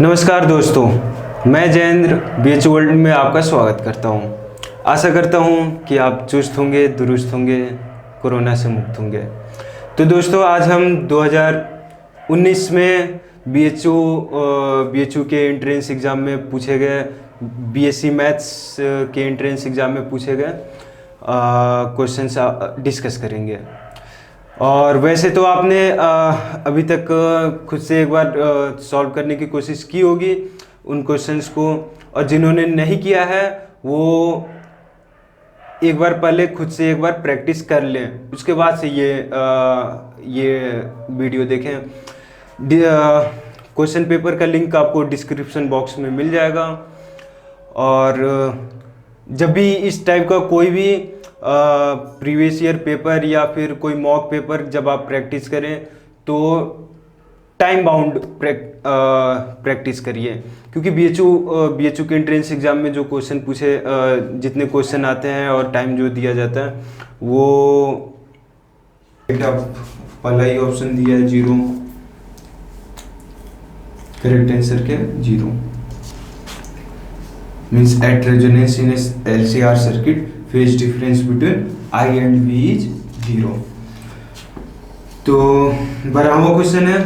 नमस्कार दोस्तों, मैं जयेंद्र बीएच वर्ल्ड में आपका स्वागत करता हूं। आशा करता हूं कि आप चुस्त होंगे, दुरुस्त होंगे, कोरोना से मुक्त होंगे। तो दोस्तों, आज हम 2019 में बीएचयू के एंट्रेंस एग्ज़ाम में पूछे गए, बीएससी मैथ्स के एंट्रेंस एग्ज़ाम में पूछे गए क्वेश्चंस डिस्कस करेंगे। और वैसे तो आपने अभी तक खुद से एक बार सॉल्व करने की कोशिश की होगी उन क्वेश्चंस को, और जिन्होंने नहीं किया है वो एक बार पहले खुद से एक बार प्रैक्टिस कर लें, उसके बाद से ये वीडियो देखें। क्वेश्चन पेपर का लिंक आपको डिस्क्रिप्शन बॉक्स में मिल जाएगा। और जब भी इस टाइप का कोई भी प्रीवियस ईयर पेपर या फिर कोई मॉक पेपर जब आप प्रैक्टिस करें तो टाइम बाउंड प्रैक्टिस करिए, क्योंकि बीएचयू के एंट्रेंस एग्जाम में जो क्वेश्चन पूछे जितने क्वेश्चन आते हैं और टाइम जो दिया जाता है वो पहला ही ऑप्शन दिया है 0, करेक्ट आंसर क्या 0 means at resonance in a LCR circuit phase difference between I and V is 0। तो 12वां क्वेश्चन है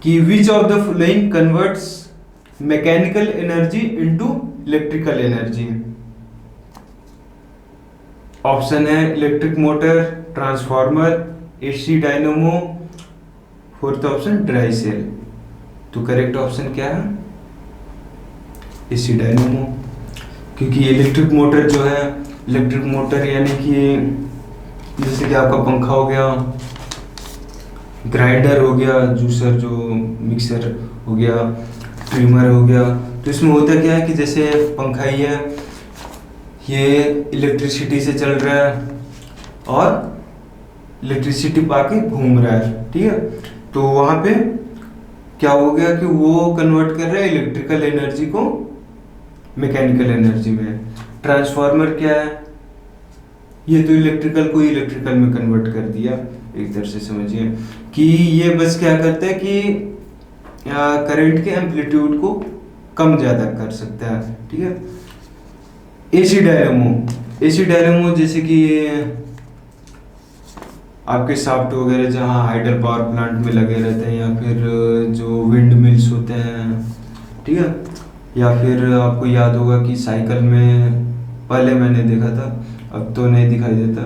कि which of the following converts mechanical energy into electrical energy। Option है electric motor, transformer, AC dynamo, fourth option dry cell. तो correct option क्या है AC dynamo, क्योंकि electric motor जो है, इलेक्ट्रिक मोटर यानी कि जैसे कि आपका पंखा हो गया, ग्राइंडर हो गया, जूसर जो मिक्सर हो गया, ट्रिमर हो गया, तो इसमें होता क्या है कि जैसे पंखा ही है, ये इलेक्ट्रिसिटी से चल रहा है और इलेक्ट्रिसिटी पाके घूम रहा है, ठीक है। तो वहाँ पे क्या हो गया कि वो कन्वर्ट कर रहा है इलेक्ट्रिकल एनर्जी को मैकेनिकल एनर्जी में। ट्रांसफार्मर क्या है, ये तो इलेक्ट्रिकल को इलेक्ट्रिकल में कन्वर्ट कर दिया, एक तरह से समझिए कि ये बस क्या करता है कि करंट के एम्पलीट्यूड को कम ज़्यादा कर सकता है, ठीक है। एसी डायनेमो जैसे कि आपके शाफ्ट वगैरह जहाँ हाइडल पावर प्लांट में लगे रहते हैं, या फिर जो विंड मिल्स होते हैं, ठीक है, या फिर आपको याद होगा कि साइकिल में पहले मैंने देखा था, अब तो नहीं दिखाई देता,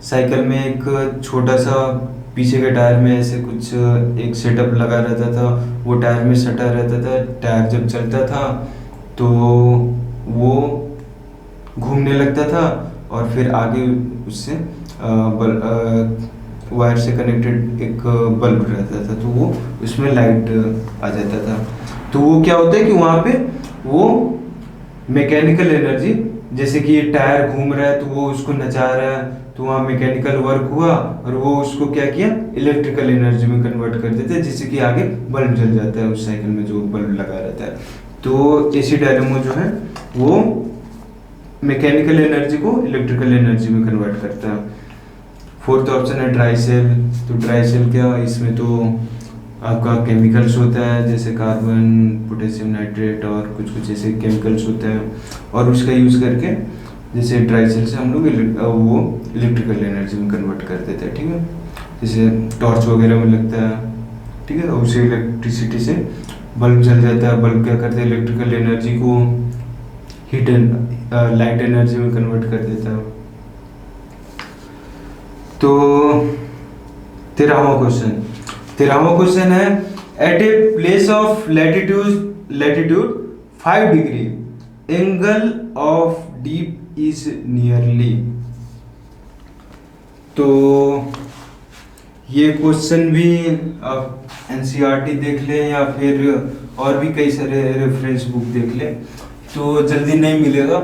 साइकिल में एक छोटा सा पीछे के टायर में ऐसे कुछ एक सेटअप लगा रहता था, वो टायर में सटा रहता था, टायर जब चलता था तो वो घूमने लगता था और फिर आगे उससे वायर से कनेक्टेड एक बल्ब रहता था, तो वो उसमें लाइट आ जाता था। तो वो क्या होता है कि वहाँ पे वो मैकेनिकल एनर्जी, जैसे कि ये टायर घूम रहा है तो वो उसको नचा रहा है, तो वहाँ मैकेनिकल वर्क हुआ और वो उसको क्या किया इलेक्ट्रिकल एनर्जी में कन्वर्ट कर देते हैं, जिससे कि आगे बल्ब जल जाता है उस साइकिल में जो बल्ब लगा रहता है। तो एसी डायनेमो जो है वो मैकेनिकल एनर्जी को इलेक्ट्रिकल एनर्जी में कन्वर्ट करता है। फोर्थ ऑप्शन है ड्राई सेल। तो ड्राई सेल क्या, इसमें तो आपका केमिकल्स होता है, जैसे कार्बन, पोटेशियम नाइट्रेट और कुछ कुछ ऐसे केमिकल्स होते हैं, और उसका यूज़ करके जैसे ड्राई सेल से हम लोग वो इलेक्ट्रिकल एनर्जी में कन्वर्ट कर देते हैं, ठीक है। जैसे टॉर्च वगैरह में लगता है, ठीक है, उसी इलेक्ट्रिसिटी से बल्ब जल जाता है। बल्ब क्या करते हैं इलेक्ट्रिकल एनर्जी को हीट एंड लाइट एनर्जी में कन्वर्ट कर देता है। तो 13वां क्वेश्चन है at a place of latitude 5 degree angle of dip is nearly. तो ये क्वेश्चन भी आप एनसीईआरटी देख लें या फिर और भी कई सारे रेफरेंस बुक देख लें, तो जल्दी नहीं मिलेगा।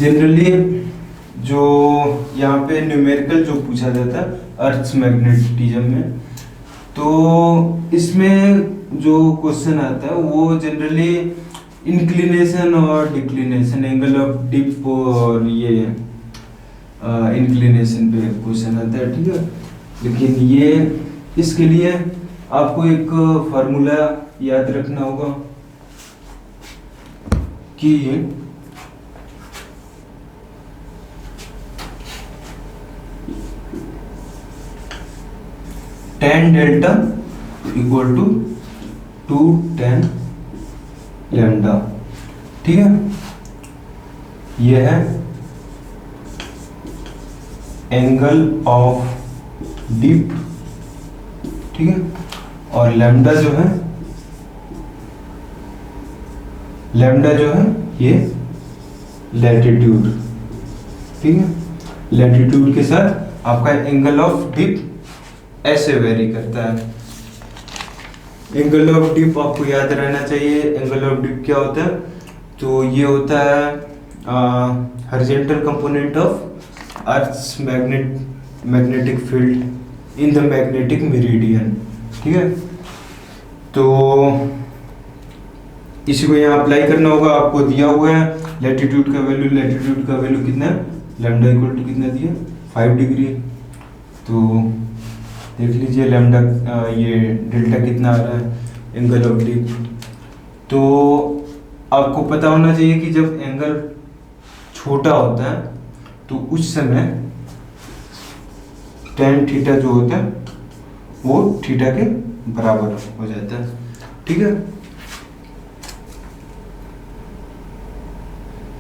जनरली जो यहाँ पे न्यूमेरिकल जो पूछा जाता है अर्थ्स मैग्नेटिज्म में, तो इसमें जो क्वेश्चन आता है वो जनरली इंक्लिनेशन और डिक्लिनेशन, एंगल ऑफ डिप और ये इंक्लिनेशन पे क्वेश्चन आता है, ठीक है। लेकिन ये इसके लिए आपको एक फार्मूला याद रखना होगा कि tan delta equal to 2 tan lambda. ठीक है, यह है एंगल ऑफ डिप। ठीक है, और लैम्डा जो है ये लैटिट्यूड। ठीक है, लैटिट्यूड के साथ आपका एंगल ऑफ डिप ऐसे वेरी करता है। एंगल ऑफ डिप आपको याद रहना चाहिए। एंगल ऑफ डिप क्या होता है? तो ये होता है horizontal component of earth's magnetic field in the magnetic meridian. ठीक है, तो इसी को यहाँ अप्लाई करना होगा। आपको दिया हुआ है लैटिट्यूड का वैल्यू कितना है? लैम्डा इक्वल टू कितना दिया? 5 डिग्री। तो देख लीजिए लैम्डा ये डेल्टा कितना आ रहा है एंगल ऑफ डिप। तो आपको पता होना चाहिए कि जब एंगल छोटा होता है तो उस समय tan थीटा जो होता है वो थीटा के बराबर हो जाता है। ठीक है,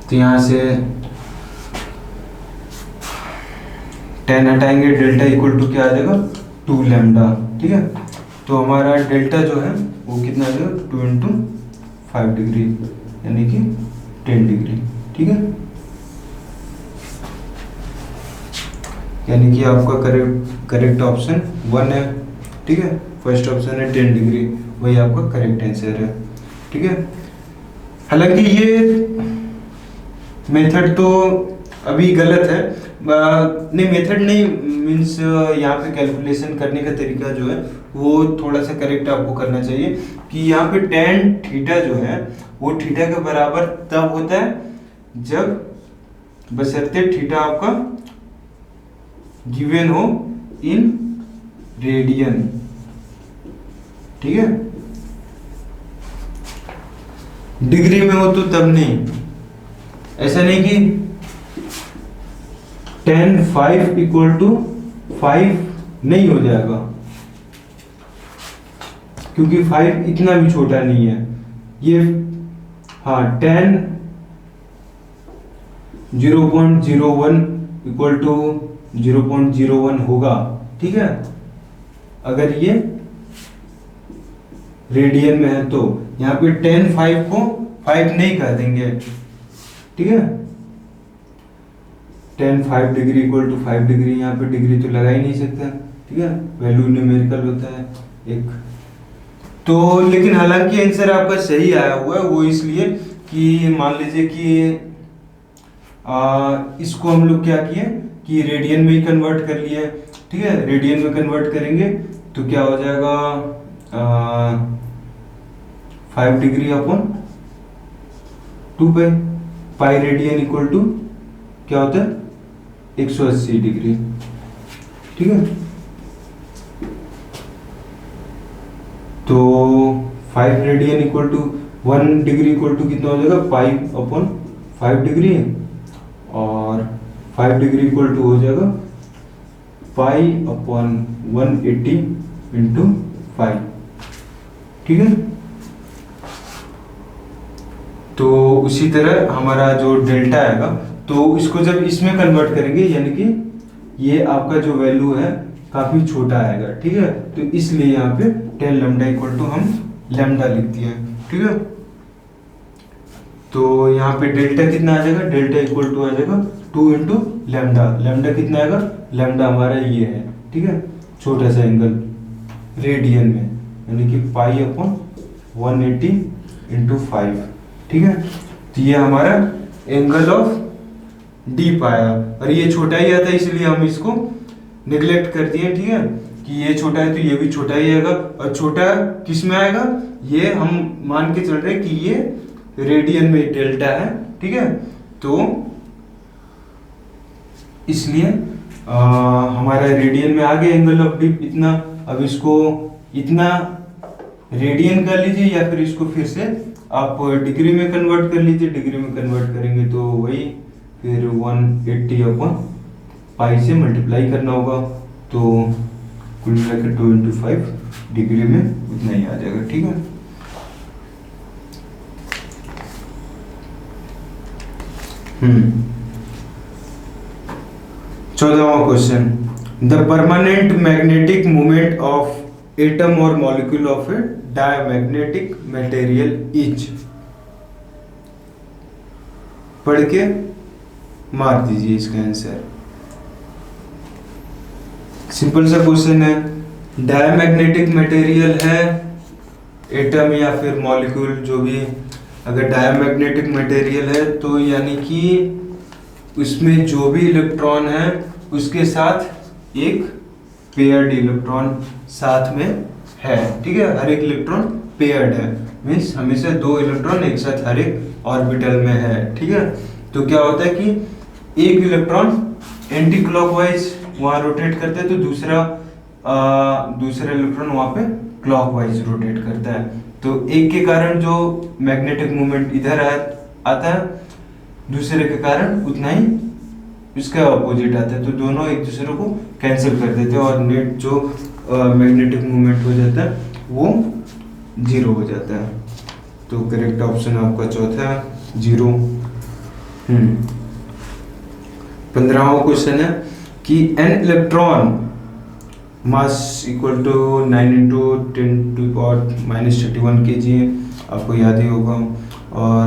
तो यहाँ से tan हटाएंगे, डेल्टा इक्वल टू क्या आ जाएगा? 2 लैम्डा। ठीक है, तो हमारा डेल्टा जो है वो कितना आ जाएगा? 2 इंटू 5 डिग्री यानी कि 10 डिग्री। ठीक है, यानी कि आपका करेक्ट ऑप्शन 1 है। ठीक है, फर्स्ट ऑप्शन है 10 डिग्री, वही आपका करेक्ट आंसर है। ठीक है, हालांकि ये मेथड तो अभी गलत है। नहीं, मेथड नहीं मीन्स यहाँ पे कैलकुलेशन करने का तरीका जो है वो थोड़ा सा करेक्ट आपको करना चाहिए कि यहाँ पे tan थीटा जो है वो थीटा के बराबर तब होता है जब बशर्ते थीटा आपका गिवन हो इन रेडियन। ठीक है, डिग्री में हो तो तब नहीं। ऐसा नहीं कि tan 5 इक्वल टू 5 नहीं हो जाएगा, क्योंकि 5 इतना भी छोटा नहीं है। ये हाँ tan 0.01 इक्वल टू 0.01 होगा। ठीक है, अगर ये रेडियन में है तो यहाँ पे tan 5 को 5 नहीं कह देंगे। ठीक है, tan 5 degree equal to 5 degree, यहाँ पे डिग्री तो लगा ही नहीं सकता। ठीक है, वैल्यू न्यूमेरिकल होता है एक तो। लेकिन हालांकि आंसर आपका सही आया हुआ है, वो इसलिए कि मान लीजिए कि इसको हम लोग क्या किए कि रेडियन में ही कन्वर्ट कर लिए। ठीक है, रेडियन में कन्वर्ट करेंगे तो क्या हो जाएगा 5 degree upon 2 pi radian equal to क्या होता है 180 डिग्री। ठीक है, तो 5 radian equal to 1 degree equal to कितना हो जाएगा पाई अपॉन 5 डिग्री, और 5 डिग्री इक्वल टू हो जाएगा पाई अपॉन 180 इंटू 5। ठीक है, तो उसी तरह हमारा जो डेल्टा आएगा तो इसको जब इसमें कन्वर्ट करेंगे यानी कि ये आपका जो वैल्यू है काफी छोटा आएगा। ठीक है, तो इसलिए यहाँ पे 10 लैम्डा इक्वल टू हम लैम्डा लिख दिए। ठीक है, तो यहाँ पे डेल्टा कितना आ जाएगा? डेल्टा इक्वल टू आ जाएगा 2 इंटू लैम्डा। लैम्डा कितना आएगा? लैम्डा हमारा ये है। ठीक है, छोटा सा एंगल रेडियन में यानी कि पाई अपॉन 180 इंटू 5। ठीक है, तो ये हमारा एंगल ऑफ डीप आया, और ये छोटा ही आता है इसलिए हम इसको निगलेक्ट कर दिए। ठीक है, कि ये छोटा है तो ये भी छोटा ही आएगा, और छोटा किस में आएगा? ये हम मान के चल रहे हैं कि ये रेडियन में डेल्टा है। ठीक है, तो इसलिए हमारा रेडियन में आ गया एंगल ऑफ डिप इतना। अब इसको इतना रेडियन कर लीजिए या फिर इसको फिर से आप डिग्री में कन्वर्ट कर लीजिए। डिग्री में कन्वर्ट करेंगे तो वही फिर 180 अपॉन पाई से मल्टीप्लाई करना होगा, तो कुल मिलाकर 2 into 5 डिग्री में उतना ही आ जाएगा। ठीक है, चौदहवां question, the permanent magnetic moment of atom और molecule of a diamagnetic material is. पढ़ के मार दीजिए इसका आंसर। सिंपल सा क्वेश्चन है, डायमैग्नेटिक मटेरियल है एटम या फिर मॉलिक्यूल जो भी, अगर डायमैग्नेटिक मटेरियल है तो यानी कि उसमें जो भी इलेक्ट्रॉन है उसके साथ एक पेयर्ड इलेक्ट्रॉन साथ में है। ठीक है, हर एक इलेक्ट्रॉन पेयर्ड है, मीन्स हमेशा 2 इलेक्ट्रॉन एक साथ हर एक ऑर्बिटल में है। ठीक है, तो क्या होता है कि एक इलेक्ट्रॉन एंटी क्लॉकवाइज वहां रोटेट करता है तो दूसरा इलेक्ट्रॉन वहां पे क्लॉकवाइज रोटेट करता है, तो एक के कारण जो मैग्नेटिक मोमेंट इधर आता है, दूसरे के कारण उतना ही इसका अपोजिट आता है, तो दोनों एक दूसरे को कैंसिल कर देते हैं और नेट जो मैग्नेटिक मोमेंट हो जाता है वो 0 हो जाता है। तो करेक्ट ऑप्शन आपका चौथा 0। 15वां क्वेश्चन है कि an electron mass equal to 9 into 10⁻³ kg, आपको याद ही होगा, और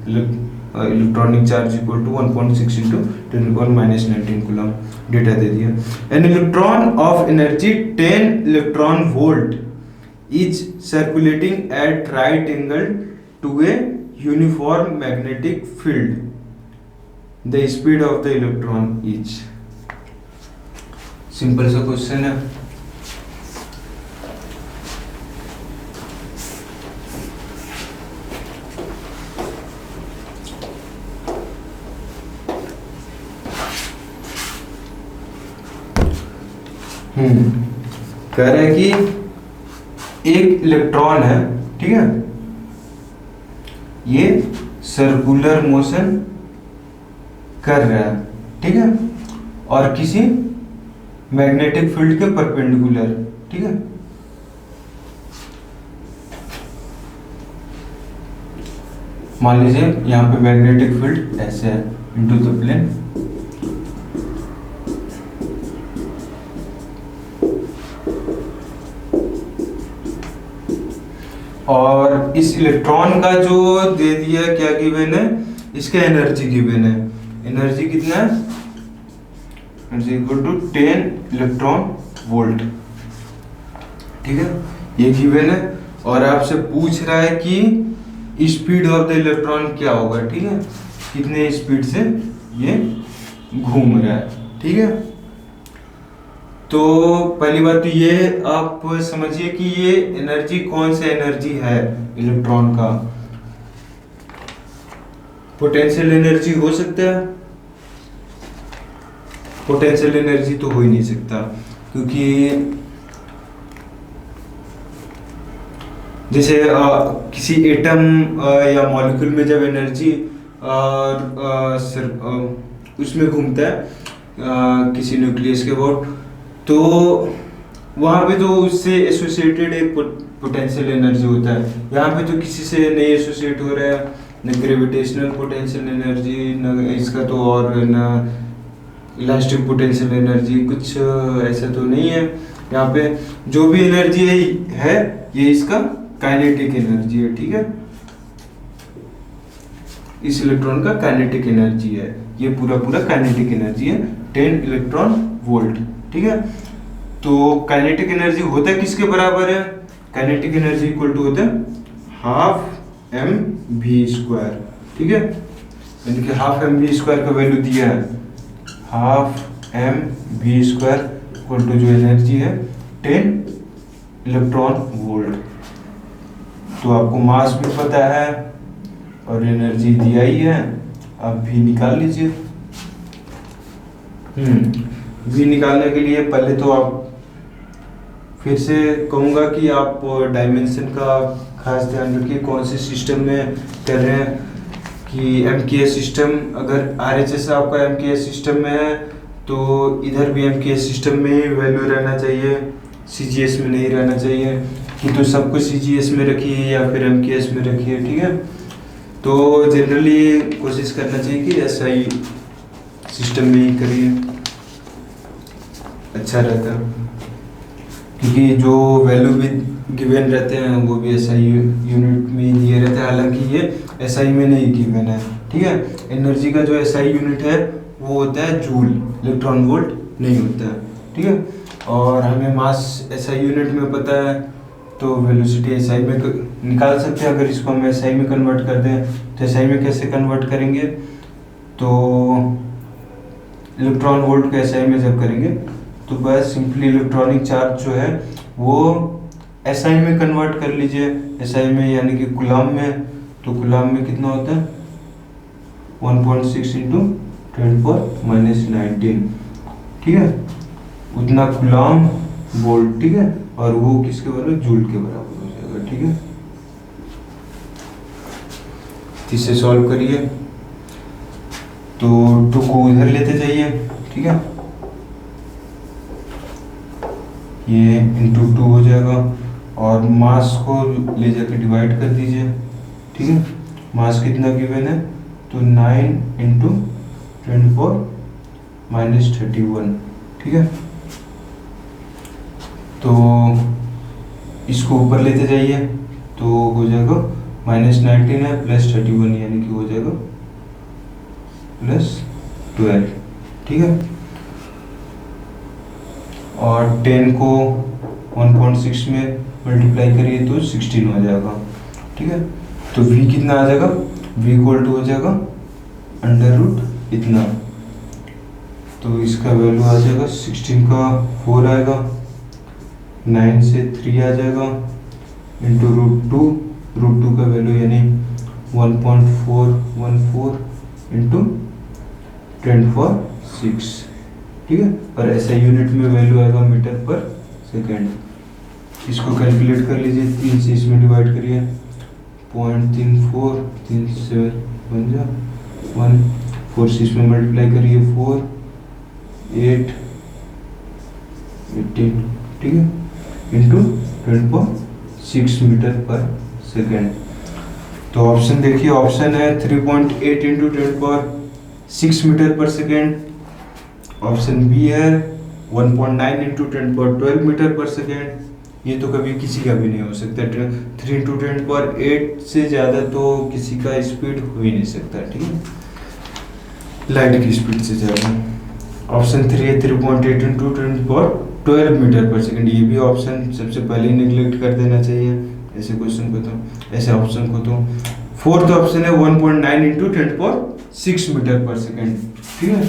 electronic charge equal to 1.6 into 10⁻19 coulomb data दे दिया। An electron of energy 10 electron volt is circulating at right angle to a uniform magnetic field, the speed of the electron is. Simple सा question है। कह रहा है कि एक electron है, ठीक है, ये सर्कुलर मोशन कर रहा है, ठीक है, और किसी मैग्नेटिक फील्ड के परपेंडिकुलर, ठीक है। मान लीजिए यहाँ पे मैग्नेटिक फील्ड ऐसे है इनटू द प्लेन, और इस इलेक्ट्रॉन का जो दे दिया क्या गिवन है, इसका एनर्जी गिवन है। एनर्जी कितना है, energy equal to 10 electron volt, ठीक है, ये गिवन है। और आपसे पूछ रहा है कि स्पीड ऑफ द इलेक्ट्रॉन क्या होगा, ठीक है, कितने स्पीड से ये घूम रहा है, ठीक है। तो पहली बात तो ये आप समझिए कि ये एनर्जी कौन सा एनर्जी है इलेक्ट्रॉन का। पोटेंशियल एनर्जी हो सकता है, पोटेंशियल एनर्जी तो हो ही नहीं सकता, क्योंकि जैसे किसी एटम या मॉलिक्यूल में जब एनर्जी उसमें घूमता है किसी न्यूक्लियस के अबाउट, तो वहाँ पे तो उससे एसोसिएटेड एक पोटेंशियल एनर्जी होता है। यहाँ पे तो किसी से नहीं एसोसिएट हो रहा है, न ग्रेविटेशनल पोटेंशियल एनर्जी, न इसका तो और न इलास्टिक पोटेंशियल एनर्जी, कुछ ऐसा तो नहीं है। यहाँ पे जो भी एनर्जी है ये इसका काइनेटिक एनर्जी है, ठीक है, इस इलेक्ट्रॉन का काइनेटिक एनर्जी है, ये पूरा काइनेटिक एनर्जी है 10 इलेक्ट्रॉन वोल्ट, ठीक है। तो काइनेटिक एनर्जी होता है किसके बराबर है, काइनेटिक एनर्जी इक्वल टू होता है 12 mv², ठीक है, यानी कि 12 mv² का वैल्यू दिया है, 12 mv² इक्वल टू जो एनर्जी है 10 इलेक्ट्रॉन वोल्ट। तो आपको मास भी पता है और एनर्जी दिया ही है, आप भी निकाल लीजिए। वी निकालने के लिए पहले तो आप फिर से कहूँगा कि आप डायमेंशन का खास ध्यान रखिए, कौन से सिस्टम में कर रहे हैं। कि एमकेएस सिस्टम, अगर आरएचएस आपका एमकेएस सिस्टम में है तो इधर भी एमकेएस सिस्टम में ही वैल्यू रहना चाहिए, सीजीएस में नहीं रहना चाहिए। कि तो सब कुछ सीजीएस में रखिए या फिर एमकेएस में रखिए, ठीक है। तो जनरली कोशिश करना चाहिए कि एसआई सिस्टम में ही करिए, अच्छा रहता है। क्योंकि जो वैल्यू भी गिवन रहते हैं वो भी एसआई यूनिट में ही दिए रहते हैं, हालांकि ये एसआई में नहीं गिवन है, ठीक है। एनर्जी का जो एसआई यूनिट है वो होता है जूल, इलेक्ट्रॉन वोल्ट नहीं होता है, ठीक है। और हमें मास एसआई यूनिट में पता है, तो वेलोसिटी एसआई में निकाल सकते हैं। अगर इसको हम एसआई में कन्वर्ट कर दें तो एसआई में कैसे कन्वर्ट करेंगे, तो इलेक्ट्रॉन वोल्ट को एसआई में जब करेंगे तो बस सिंपली इलेक्ट्रॉनिक चार्ज जो है वो एसआई में कन्वर्ट कर लीजिए। एसआई में यानी कि कूलम में, तो कूलम में कितना होता है 1.6 इंटू 10⁻⁻19, ठीक है। उतना कूलम वोल्ट, ठीक है। और वो किसके बराबर, जूल के बराबर हो जाएगा, ठीक है। इसे सॉल्व करिए तो 2 को इधर लेते जाइए, ठीक है। ये इंटू 2 हो जाएगा और मास को ले जाकर डिवाइड कर दीजिए, ठीक है। मास कितना गिवन है, तो 9 इंटू 10⁻31, ठीक है। तो इसको ऊपर लेते जाइए तो हो जाएगा -19 है +31 यानी कि हो जाएगा +12, ठीक है। और 10 को 1.6 में मल्टीप्लाई करिए तो 16 हो जाएगा, ठीक है। तो v कितना आ जाएगा, v इक्वल टू हो जाएगा √ इतना। तो इसका वैल्यू आ जाएगा 16 का 4 आएगा, 9 से 3 आ जाएगा इंटू √2 का वैल्यू यानी 1.414 इंटू 10⁻⁶, ठीक है। और ऐसा यूनिट में वैल्यू आएगा मीटर पर सेकेंड। इसको कैलकुलेट कर लीजिए, 3 से इसमें डिवाइड करिए, 0.34 3 से बन जा 1, 4 से इसमें मल्टीप्लाई करिए 4 8 18, ठीक है, इंटू 10⁻⁶ मीटर पर सेकेंड। तो ऑप्शन देखिए, ऑप्शन है 3.8 इंटू 10⁻⁶ मीटर पर सेकेंड। ऑप्शन बी है 1.9 इंटू 10⁻12 मीटर पर सेकेंड। ये तो कभी किसी का भी नहीं हो सकता, 3 इंटू 10⁻8 से ज़्यादा तो किसी का स्पीड हो ही नहीं सकता, ठीक है, लाइट की स्पीड से ज़्यादा। ऑप्शन 3 है 3.8 इंटू 10⁻12 मीटर पर सेकेंड। ये भी ऑप्शन सबसे पहले ही निगलेक्ट कर देना चाहिए ऐसे क्वेश्चन को, तो ऐसे ऑप्शन को। तो फोर्थ ऑप्शन है 1.9 इंटू 10⁻6 मीटर पर सेकेंड, ठीक है।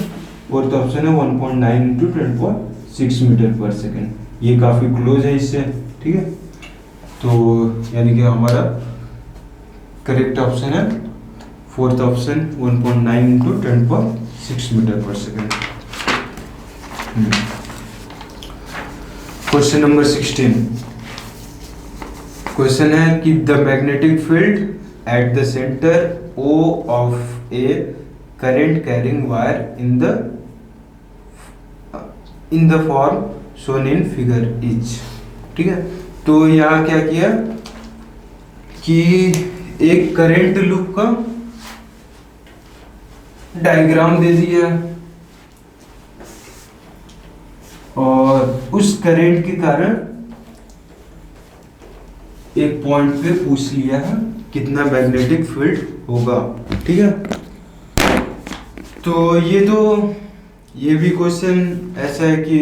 फोर्थ ऑप्शन है 1.9 इंटू 10⁻6 मीटर पर सेकेंड। ये काफ़ी क्लोज है इससे, ठीक है। तो यानी कि हमारा करेक्ट ऑप्शन है फोर्थ ऑप्शन 1.9 इंटू 10⁻6 मीटर पर सेकेंड। Question number 16। क्वेश्चन है कि the magnetic field at the centre O of A current carrying wire in the form shown in figure is, ठीक है। तो यहाँ क्या किया कि एक करंट लूप का डायग्राम दे दिया और उस करंट के कारण एक पॉइंट पे पूछ लिया है कितना मैग्नेटिक फील्ड होगा, ठीक है। तो ये भी क्वेश्चन ऐसा है कि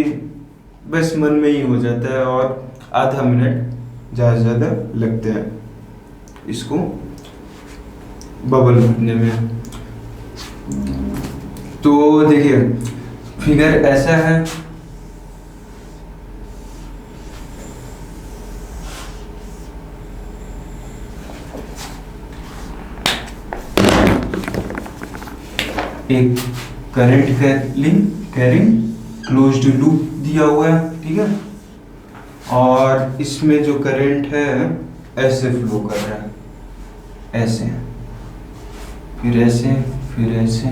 बस मन में ही हो जाता है और आधा मिनट ज़्यादा से ज़्यादा लगते हैं इसको बबल भरने में। तो देखिए फिगर ऐसा है, एक करंट कैरिंग क्लोज्ड लूप दिया हुआ है, ठीक है। और इसमें जो करंट है ऐसे फ्लो कर रहा है, ऐसे, फिर ऐसे, फिर ऐसे,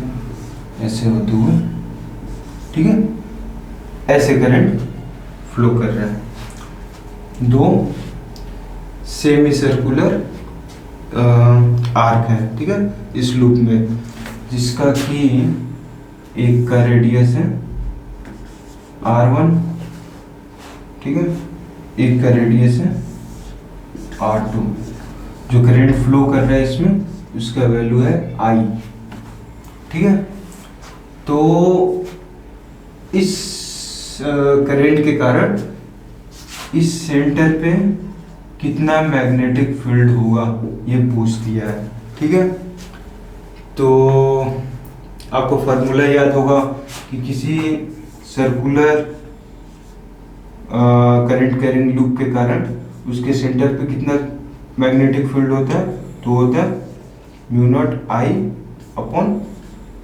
ऐसे होते हुए, ठीक है, ऐसे करंट फ्लो कर रहा है। दो सेमी सर्कुलर आर्क है, ठीक है, इस लूप में, जिसका कि एक का रेडियस है R1, ठीक है, एक का रेडियस है R2। जो करंट फ्लो कर रहा है इसमें, उसका वैल्यू है I, ठीक है। तो इस करंट के कारण इस सेंटर पे कितना मैग्नेटिक फील्ड होगा ये पूछ दिया है, ठीक है। तो आपको फार्मूला याद होगा कि किसी सर्कुलर करंट कैरिंग लूप के कारण उसके सेंटर पे कितना मैग्नेटिक फील्ड होता है, तो होता है mu naught I upon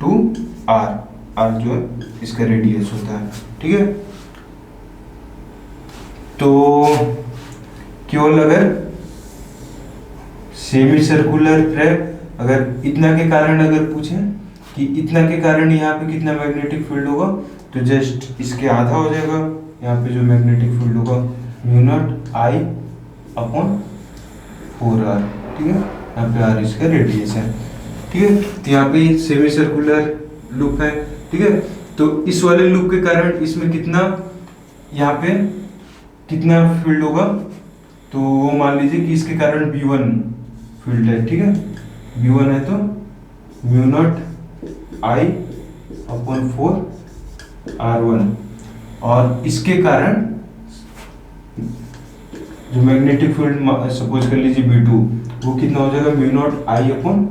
2r, r जो है इसका रेडियस होता है, ठीक है। तो केवल अगर सेमी सर्कुलर ट्रैक अगर इतना के कारण अगर पूछे कि इतना के कारण यहाँ पे कितना मैग्नेटिक फील्ड होगा, तो जस्ट इसके आधा हो जाएगा यहाँ पे जो मैग्नेटिक फील्ड होगा, mu naught I upon 4r, ठीक है। यहाँ पे r इसका रेडियस है, ठीक है। तो यहाँ पे सेमी सर्कुलर लूप है, ठीक है। तो इस वाले लूप के कारण इसमें कितना, यहाँ पे कितना फील्ड होगा, तो वो मान लीजिए कि इसके कारण V1 फील्ड है, ठीक है। V1 है तो mu naught I upon 4r1, और इसके कारण जो मैग्नेटिक फील्ड सपोज कर लीजिए V2, वो कितना हो जाएगा, mu naught I upon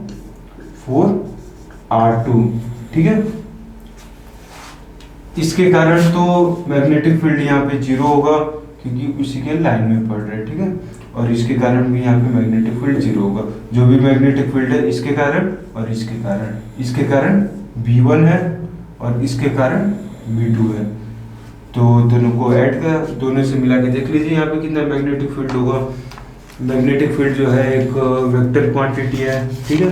4r2, ठीक है। इसके कारण तो मैग्नेटिक फील्ड यहाँ पे 0 होगा क्योंकि उसी के लाइन में पड़ रहा है, ठीक है। और इसके कारण भी यहाँ पे मैग्नेटिक फील्ड 0 होगा। जो भी मैग्नेटिक फील्ड है इसके कारण और इसके कारण V1 है और इसके कारण V2 है। तो दोनों को ऐड कर, दोनों से मिला के देख लीजिए यहाँ पे कितना मैग्नेटिक फील्ड होगा। मैग्नेटिक फील्ड जो है एक वेक्टर क्वांटिटी है, ठीक है,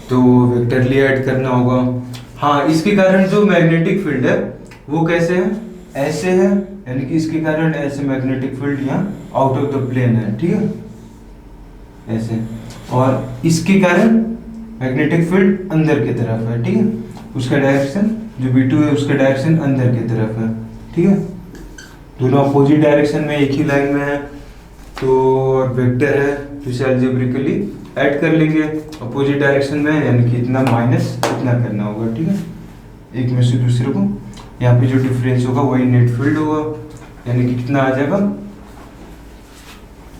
तो वेक्टरली ऐड करना होगा। हाँ, इसके कारण जो मैग्नेटिक फील्ड है वो कैसे है, ऐसे है, यानी कि इसके कारण ऐसे मैग्नेटिक फील्ड यहाँ आउट ऑफ द प्लेन है, ठीक है, ऐसे। और इसके कारण मैग्नेटिक फील्ड अंदर की तरफ है, ठीक है, उसका डायरेक्शन जो V2 है उसका डायरेक्शन अंदर की तरफ है, ठीक है। दोनों अपोजिट डायरेक्शन में एक ही लाइन में है, तो वेक्टर है तो इसे अलजेब्रिकली ऐड कर लेंगे अपोजिट डायरेक्शन में, यानी कि इतना माइनस इतना करना होगा, ठीक है, एक में से दूसरे को। यहाँ पे जो डिफरेंस होगा वही नेट फील्ड होगा, यानी कि कितना आ जाएगा,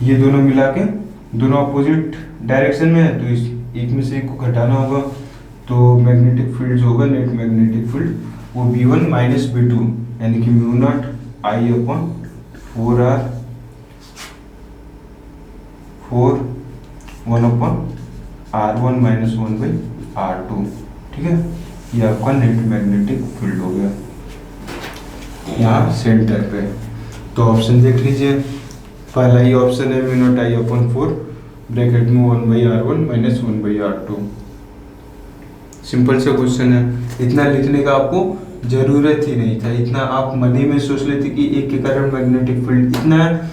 ये दोनों मिला के, दोनों अपोजिट डायरेक्शन में है तो इस एक में से एक को घटाना होगा, तो मैग्नेटिक फील्ड जो होगा, नेट मैग्नेटिक फील्ड, वो V1 माइनस V2, यानी कि mu naught I upon 1 upon R1 minus 1/R2, ठीक है। ये आपका नेट मैग्नेटिक फील्ड हो गया यहाँ सेंटर पे। तो ऑप्शन देख लीजिए, पहला ही ऑप्शन है mu naught I upon 4 bracket में 1/R1 माइनस 1/R2। सिंपल सा क्वेश्चन है, इतना लिखने का आपको जरूरत ही नहीं था। इतना आप मन ही में सोच लेते कि एक के कारण मैग्नेटिक फील्ड इतना है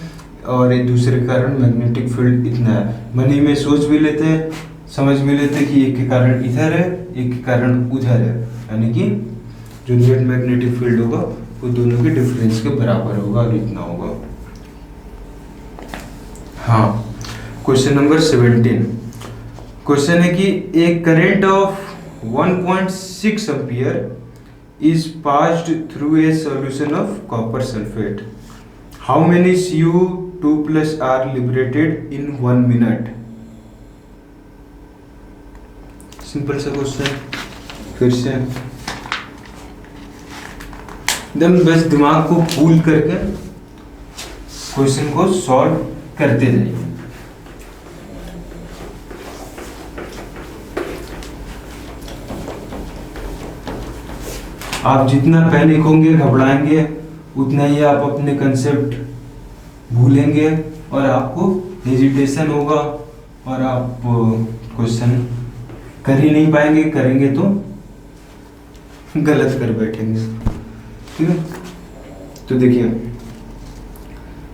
और एक दूसरे के कारण मैग्नेटिक फील्ड इतना है, मन ही में सोच भी लेते, समझ भी लेते कि एक के कारण इधर है, एक के कारण उधर है, यानी कि जो नेट मैग्नेटिक फील्ड होगा वो दोनों के डिफरेंस के बराबर होगा और इतना होगा। हाँ, क्वेश्चन नंबर 17। क्वेश्चन है कि एक current of 1.6 ampere is passed through a solution of copper sulfate. How many Cu2 plus R liberated in 1 minute? Simple सा क्वेश्चन, फिर से एकदम बस दिमाग को कूल करके क्वेश्चन को सॉल्व करते जाइए। आप जितना पैनिक होंगे, घबराएंगे, उतना ही आप अपने कंसेप्ट भूलेंगे और आपको हेजिटेशन होगा और आप क्वेश्चन कर ही नहीं पाएंगे, करेंगे तो गलत कर बैठेंगे। ठीक है, तो देखिए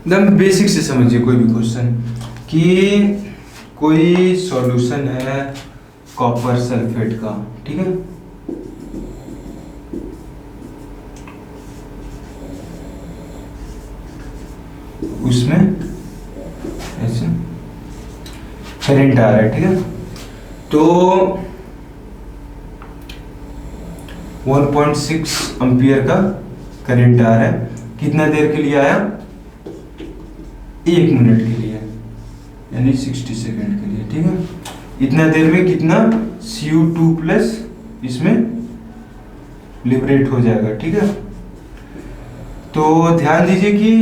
एकदम बेसिक से समझिए कोई भी क्वेश्चन कि कोई सॉल्यूशन है कॉपर सल्फेट का, ठीक है, उसमें ऐसे करंट आ रहा है, ठीक है, तो 1.6 एम्पियर का करंट आ रहा है। कितना देर के लिए आया? 1 मिनट के लिए, यानी 60 सेकंड के लिए, ठीक है। इतना देर में कितना Cu2 प्लस इसमें लिबरेट हो जाएगा, ठीक है। तो ध्यान दीजिए कि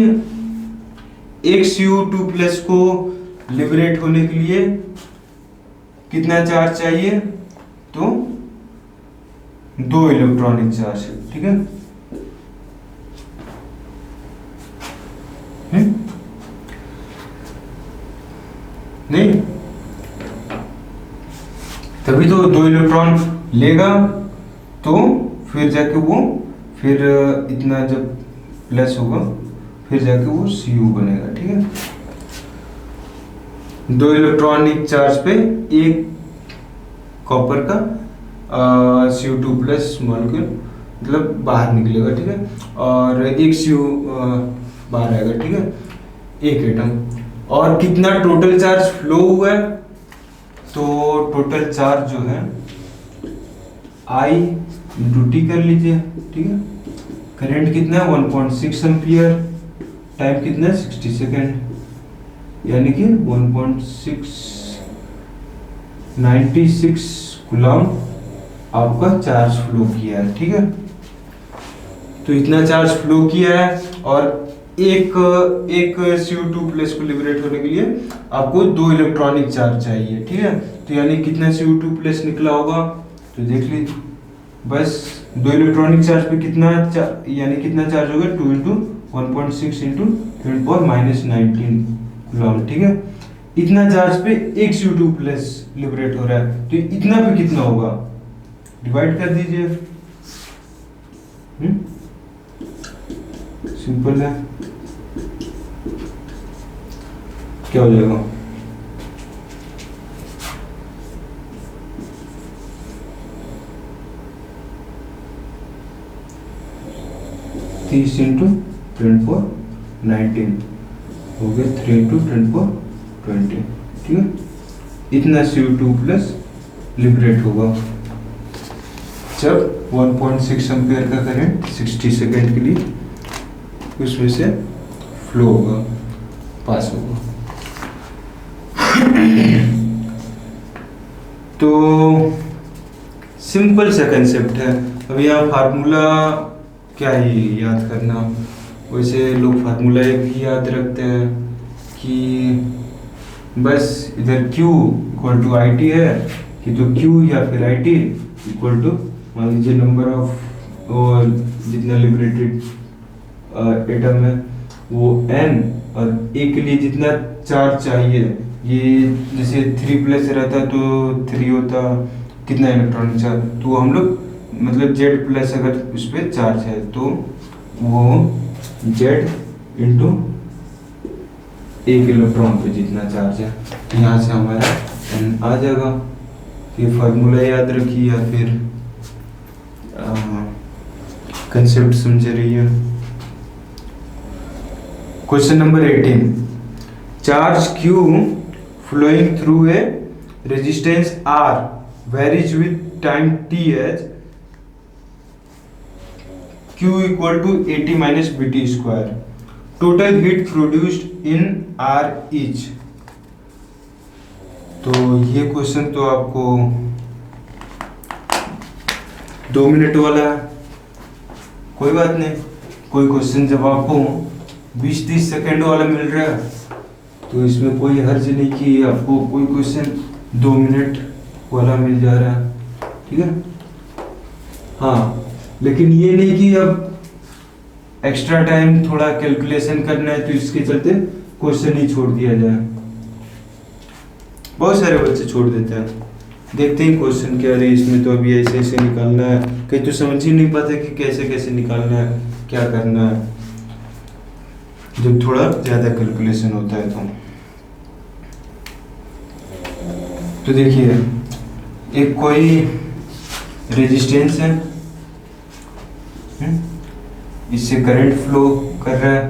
एक Cu2 प्लस को लिबरेट होने के लिए कितना चार्ज चाहिए? तो 2 इलेक्ट्रॉनिक चार्ज, ठीक है। नहीं, तभी तो 2 इलेक्ट्रॉन लेगा, तो फिर जाके वो फिर इतना जब प्लस होगा फिर जाके वो Cu बनेगा, ठीक है। 2 इलेक्ट्रॉनिक चार्ज पे एक कॉपर का Cu2 प्लस मॉलिक्यूल मतलब बाहर निकलेगा, ठीक है, और एक Cu बाहर आएगा, ठीक है, एक एटम। और कितना टोटल चार्ज फ्लो हुआ है? तो टोटल चार्ज जो है I इंटू टी कर लीजिए, ठीक है। करंट कितना है? 1.6 एम्पियर, टाइम कितना है? 60 सेकेंड, यानी कि 1.696 कूलम आपका चार्ज फ्लो किया है, ठीक है। तो इतना चार्ज फ्लो किया है और एक Cu2 प्लस को लिबरेट होने के लिए आपको 2 इलेक्ट्रॉनिक चार्ज चाहिए, ठीक है। तो यानी कितना Cu2 प्लस निकला होगा? तो देख लीजिए, बस 2 इलेक्ट्रॉनिक चार्ज पे कितना यानी कितना चार्ज होगा? 2 इंटू 1.6 इंटू 10⁻19 कूलम, ठीक है। इतना चार्ज पे एक Cu2 प्लस लिबरेट हो रहा है, तो इतना पे कितना होगा? डिवाइड कर दीजिए, सिंपल है। क्या हो जाएगा? तीस इंटू 10⁻19 हो गया 3 इंटू 10⁻20, ठीक है। इतना Cu2 प्लस लिबरेट होगा जब 1.6 एम्पियर का करंट 60 सेकेंड के लिए उसमें से फ्लो होगा, पास होगा। तो सिंपल सा कंसेप्ट है। अब यहाँ फार्मूला क्या ही याद करना, वैसे लोग फार्मूला एक ही याद रखते हैं कि बस इधर Q इक्वल टू IT है कि तो Q या फिर IT इक्वल टू मान लीजिए नंबर ऑफ जितना लिबरेटेड एटम है वो n, और एक के लिए जितना चार्ज चाहिए, ये जैसे 3 प्लस रहता तो 3 होता, कितना इलेक्ट्रॉनिक चार्ज, तो हम लोग मतलब Z प्लस अगर उस पर चार्ज है तो वो Z इंटू एक इलेक्ट्रॉन पे जितना चार्ज है, यहाँ से हमारा n आ जाएगा। ये फार्मूला याद रखिए या फिर कंसेप्ट समझ रही है। Question number 18, charge Q flowing through a resistance R varies with time t as Q equal to AT minus BT square. Total heat produced in R each. तो ये क्वेश्चन तो आपको 2 मिनट वाला है, कोई बात नहीं। कोई क्वेश्चन जब आपको 20-30 सेकेंड वाला मिल रहा है तो इसमें कोई हर्ज नहीं कि आपको कोई क्वेश्चन 2 मिनट वाला मिल जा रहा है, ठीक है। हाँ, लेकिन ये नहीं कि अब एक्स्ट्रा टाइम थोड़ा कैलकुलेशन करना है तो इसके चलते क्वेश्चन ही छोड़ दिया जाए। बहुत सारे बच्चे छोड़ देते हैं, देखते ही क्वेश्चन क्या, अरे इसमें तो अभी ऐसे ऐसे निकालना है, कहीं तो समझ ही नहीं पाते कि कैसे कैसे निकालना है, क्या करना है, जब थोड़ा ज़्यादा कैलकुलेशन होता है तो देखिए एक कोई रेजिस्टेंस है, इससे करंट फ्लो कर रहा है,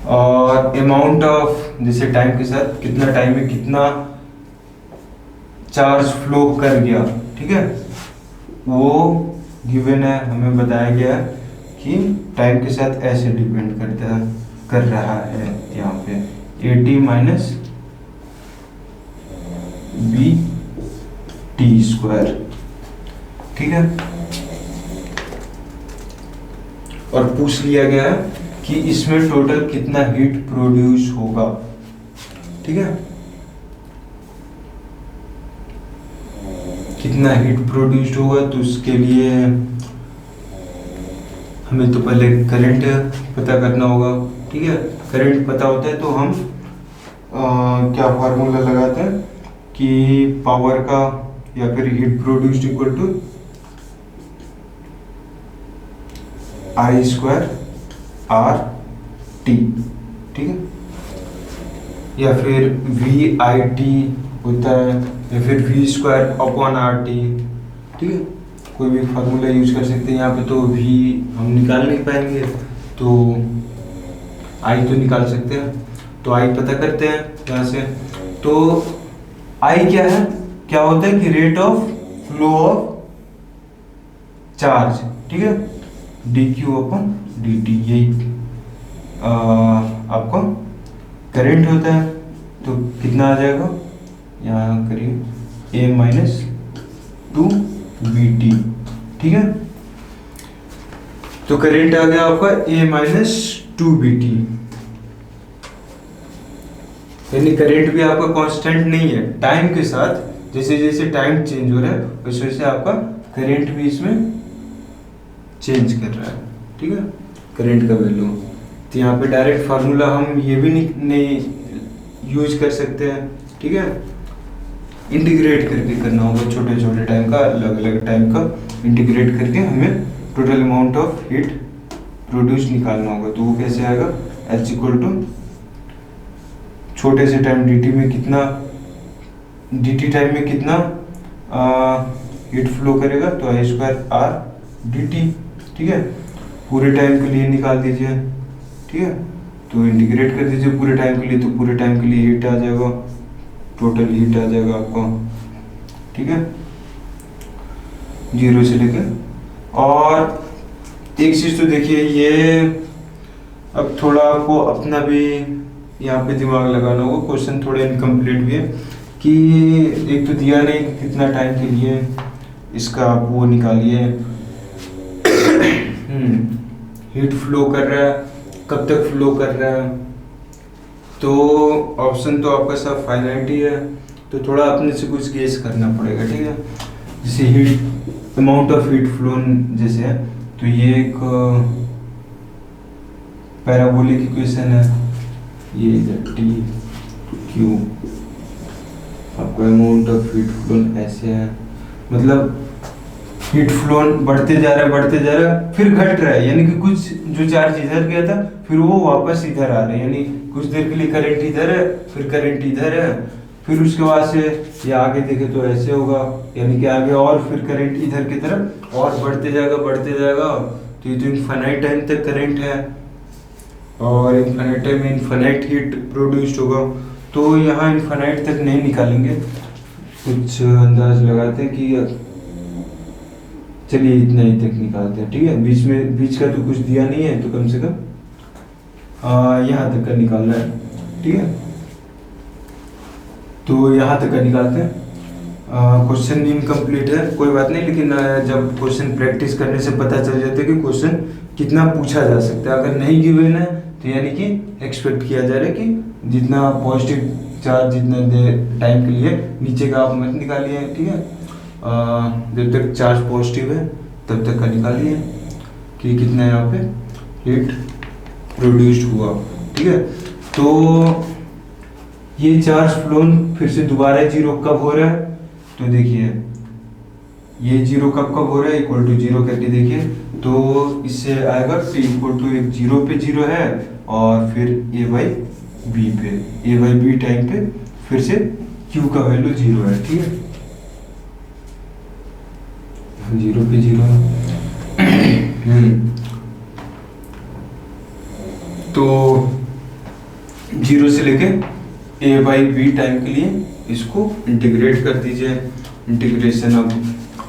और अमाउंट ऑफ, जैसे टाइम के साथ कितना टाइम में कितना चार्ज फ्लो कर गया, ठीक है, वो गिवन है, हमें बताया गया है कि टाइम के साथ ऐसे डिपेंड करता है, कर रहा है यहाँ पे AT minus B T square, ठीक है। और पूछ लिया गया है कि इसमें टोटल कितना हीट प्रोड्यूस होगा, ठीक है, कितना हीट प्रोड्यूस होगा, तो उसके लिए हमें तो पहले करंट पता करना होगा, ठीक है। करंट पता होता है तो हम क्या फार्मूला लगाते हैं कि पावर का या फिर heat produced equal to I square R T, ठीक है, या फिर VIT होता है, या फिर V स्क्वायर अपॉन RT, ठीक है, कोई भी फार्मूला यूज कर सकते हैं। यहाँ पे तो V हम निकाल नहीं पाएंगे, तो I तो निकाल सकते हैं, तो I पता करते हैं यहाँ से। तो I क्या है, क्या होता है कि rate of flow of charge, ठीक है, dq अपन dt, यही आपका करंट होता है। तो कितना आ जाएगा, यहाँ करिए a माइनस 2bt, ठीक है। तो करंट आ गया आपका a माइनस 2bt, यानी करंट भी आपका कांस्टेंट नहीं है, टाइम के साथ जैसे जैसे टाइम चेंज हो रहा है वैसे वैसे आपका करंट भी इसमें चेंज कर रहा है, ठीक है, करंट का वैल्यू। तो यहाँ पे डायरेक्ट फार्मूला हम ये भी नहीं यूज कर सकते हैं, ठीक है, इंटीग्रेट करके करना होगा, छोटे छोटे टाइम का, अलग अलग टाइम का इंटीग्रेट करके हमें total amount of heat produce निकालना होगा। तो वो कैसे आएगा, H इक्वल टू छोटे से टाइम dt में कितना, dt टाइम में कितना हीट फ्लो करेगा, तो I स्क्वायर आर dt, ठीक है, पूरे टाइम के लिए निकाल दीजिए, ठीक है, तो इंटीग्रेट कर दीजिए पूरे टाइम के लिए, तो पूरे टाइम के लिए हीट आ जाएगा, टोटल हीट आ जाएगा आपको, ठीक है, 0 से लेकर। और एक चीज तो देखिए, ये अब थोड़ा आपको अपना भी यहाँ पे दिमाग लगाना होगा, क्वेश्चन थोड़ा इनकम्प्लीट भी है कि एक तो दिया नहीं कि कितना टाइम के लिए इसका आप वो निकालिए, हीट फ्लो कर रहा है, कब तक फ्लो कर रहा है, तो ऑप्शन तो आपका सब फाइनाइट ही है, तो थोड़ा अपने से कुछ गेस करना पड़ेगा, ठीक है। जैसे heat amount of heat flow जैसे है, तो ये एक पैराबोलिक इक्वेशन है, ये इधर T Q, आपका अमाउंट ऑफ हीट फ्लो ऐसे है, मतलब हीट फ्लो बढ़ते जा रहा है, फिर घट रहा है, यानी कि कुछ जो चार्ज इधर गया था फिर वो वापस इधर आ रहे हैं, यानी कुछ देर के लिए करंट इधर है, फिर करंट इधर है, फिर उसके बाद से ये आगे देखे तो ऐसे होगा, यानी कि आगे और फिर करंट इधर की तरफ और बढ़ते जाएगा। तो ये तो इनफाइनाइट टाइम तक करंट है, और इनफाइनाइट टाइम में इनफाइनाइट हीट प्रोड्यूस्ड होगा। तो यहाँ इनफाइनाइट तक नहीं निकालेंगे, कुछ अंदाज लगाते हैं कि चलिए इतना ही तक निकालते हैं, ठीक है, बीच का तो कुछ दिया नहीं है, तो कम से कम यहाँ तक का निकालना है, ठीक है, तो यहाँ तक का निकालते हैं। क्वेश्चन इनकम्प्लीट है, कोई बात नहीं, लेकिन जब क्वेश्चन प्रैक्टिस करने से पता चल जाता है कि क्वेश्चन कितना पूछा जा सकता है। अगर नहीं गिवन है तो यानी कि एक्सपेक्ट किया जा रहा है कि जितना पॉजिटिव चार्ज जितना टाइम के लिए नीचे का आप मत निकालिए, ठीक है। जब तक चार्ज पॉजिटिव है तब तक का निकालिए कि कितना यहाँ पे हीट प्रोड्यूस्ड हुआ। ठीक है, तो ये चार्ज फ्लोन फिर से दोबारा जीरो कब हो रहा है, तो देखिए ये जीरो कब कब हो रहा है, इक्वल टू जीरो करके देखिए, तो इससे आएगा T इक्वल टू एक जीरो पे जीरो है और फिर ए बाई बी पे, ए बाई बी टाइम पे फिर से Q का वैल्यू जीरो है। ठीक है, जीरो पे जीरो तो जीरो से लेके ए बाई बी टाइम के लिए इसको इंटीग्रेट कर दीजिए। इंटीग्रेशन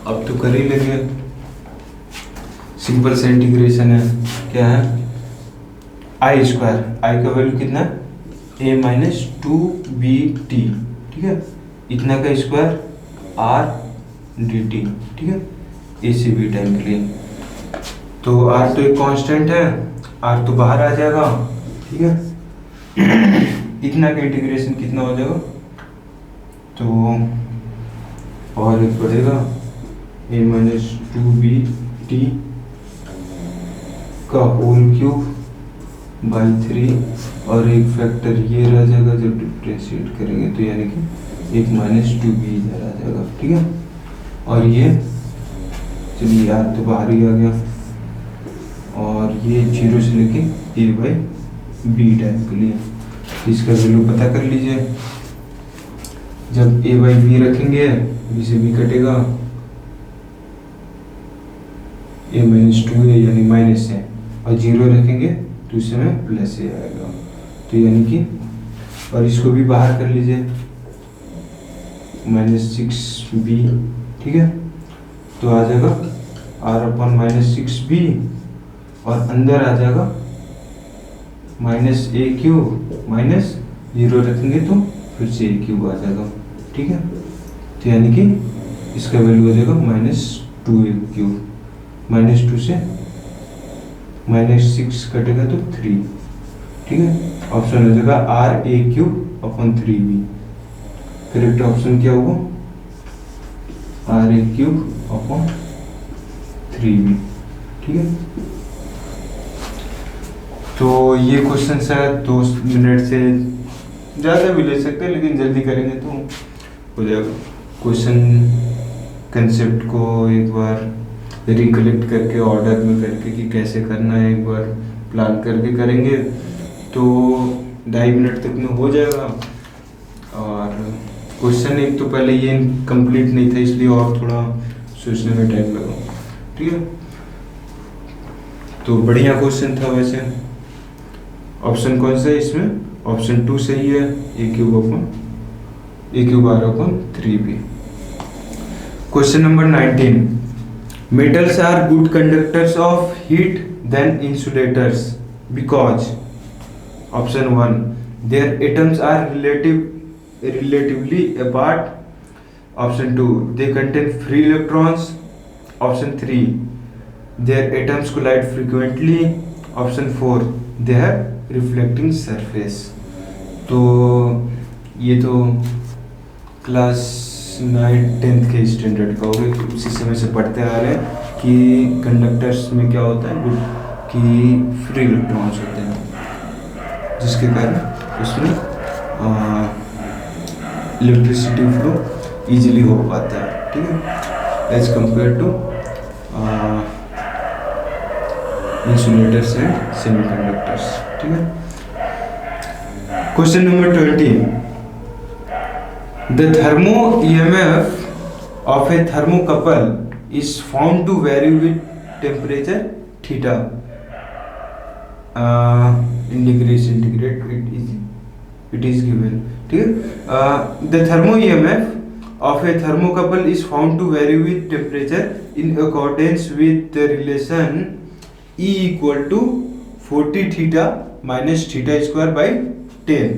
अब तो कर ही लेंगे, सिंपल से इंटीग्रेशन है, क्या है आई स्क्वायर, आई का वैल्यू कितना ए माइनस टू बी टी। ठीक है, इतना का स्क्वायर आर डी टी। ठीक है, ए सी बी टाइम के लिए, तो आर तो एक कांस्टेंट है, आर तो बाहर आ जाएगा। ठीक है, इतना का इंटीग्रेशन कितना हो जाएगा, तो और एक बढ़ेगा ए माइनस टू बी टी का होल क्यूब बाई 3 और एक फैक्टर ये रह जाएगा जब डिफ्रेंशिएट करेंगे, तो यानी कि एक माइनस टू बी इधर आ जाएगा। ठीक है, और ये चलिए यार तो बाहर ही आ गया, और ये जीरो से लेके ए बाई बी टाइम के लिए इसका वैल्यू पता कर लीजिए। जब ए बाई बी रखेंगे बी से बी कटेगा, ए माइनस टू है यानी माइनस है, और जीरो रखेंगे तो इस समय प्लस ए आएगा, तो यानी कि और इसको भी बाहर कर लीजिए माइनस सिक्स बी। ठीक है, तो आ जाएगा R upon minus six B और अंदर आ जाएगा minus A cube, minus zero रखेंगे तो फिर से ए क्यूब आ जाएगा। ठीक है, तो यानी कि इसका वैल्यू हो जाएगा minus two A cube, minus two से माइनस सिक्स कटेगा तो 3। ठीक है, ऑप्शन हो जाएगा R A cube upon 3b। Correct option क्या होगा, are A cube upon 3b। ठीक है, तो ये क्वेश्चन शायद 2 मिनट से ज़्यादा भी ले सकते हैं, लेकिन जल्दी करेंगे तो हो जाएगा। क्वेश्चन कंसेप्ट को एक बार रिकलेक्ट करके ऑर्डर में करके कि कैसे करना है एक बार प्लान करके करेंगे तो 2.5 मिनट तक में हो जाएगा। और क्वेश्चन एक तो पहले ये कंप्लीट नहीं था इसलिए और थोड़ा सोचने में टाइम लगा। ठीक है, तो बढ़िया क्वेश्चन था वैसे। ऑप्शन कौन सा है इसमें, ऑप्शन 2 सही है, A cube R upon 3b। Question number 19, metals are good conductors of heat than insulators because option 1 their atoms are relatively apart, option 2 they contain free electrons, option 3 their atoms collide frequently, option 4 they have reflecting surface। तो ये तो class 9-10th के standard का होगा, कि उसी समय से पढ़ते आ रहे हैं कि कंडक्टर्स में क्या होता है कि फ्री इलेक्ट्रॉन्स होते हैं, जिसके कारण उसमें इलेक्ट्रिसिटी फ्लो इजीली हो पाता है। ठीक है, as compared to insulators and semiconductors. ठीक है, question number 20, the thermo EMF of a thermocouple is found to vary with temperature theta in degree centigrade, it is given। ठीक है, the thermo EMF of a thermocouple is found to vary with temperature in accordance with the relation E equal to 40 theta minus theta square by 10,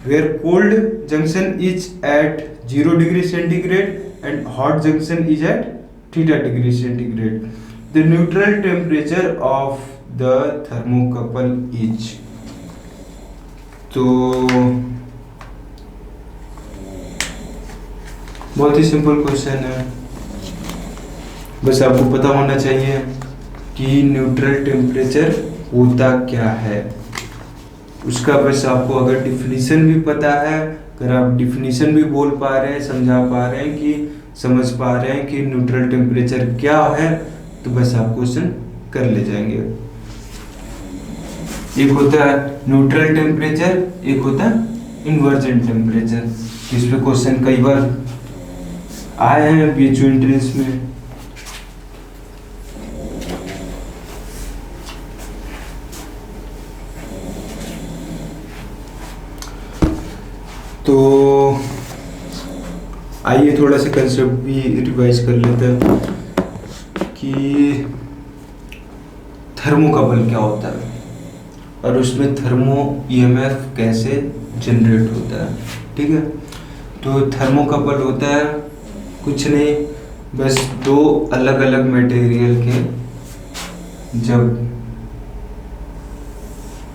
where cold junction is at 0 degree centigrade and hot junction is at theta degree centigrade. The neutral temperature of the thermocouple is। तो बहुत ही simple question है। बस आपको पता होना चाहिए कि neutral temperature होता क्या है। उसका बस आपको अगर डिफिनीशन भी पता है, अगर आप डिफिनीशन भी बोल पा रहे हैं, समझा पा रहे हैं, कि समझ पा रहे हैं कि न्यूट्रल टेम्परेचर क्या है, तो बस आप क्वेश्चन कर ले जाएंगे। एक होता है न्यूट्रल टेम्परेचर, एक होता है इन्वर्जन टेम्परेचर। इस पे क्वेश्चन कई बार आए हैं बीएचयू एंट्रेंस में। तो आइए थोड़ा सा कंसेप्ट भी रिवाइज कर लेते हैं कि थर्मोकपल क्या होता है और उसमें थर्मो ईएमएफ कैसे जनरेट होता है। ठीक है, तो थर्मोकपल होता है कुछ नहीं, बस दो अलग अलग मटेरियल के जब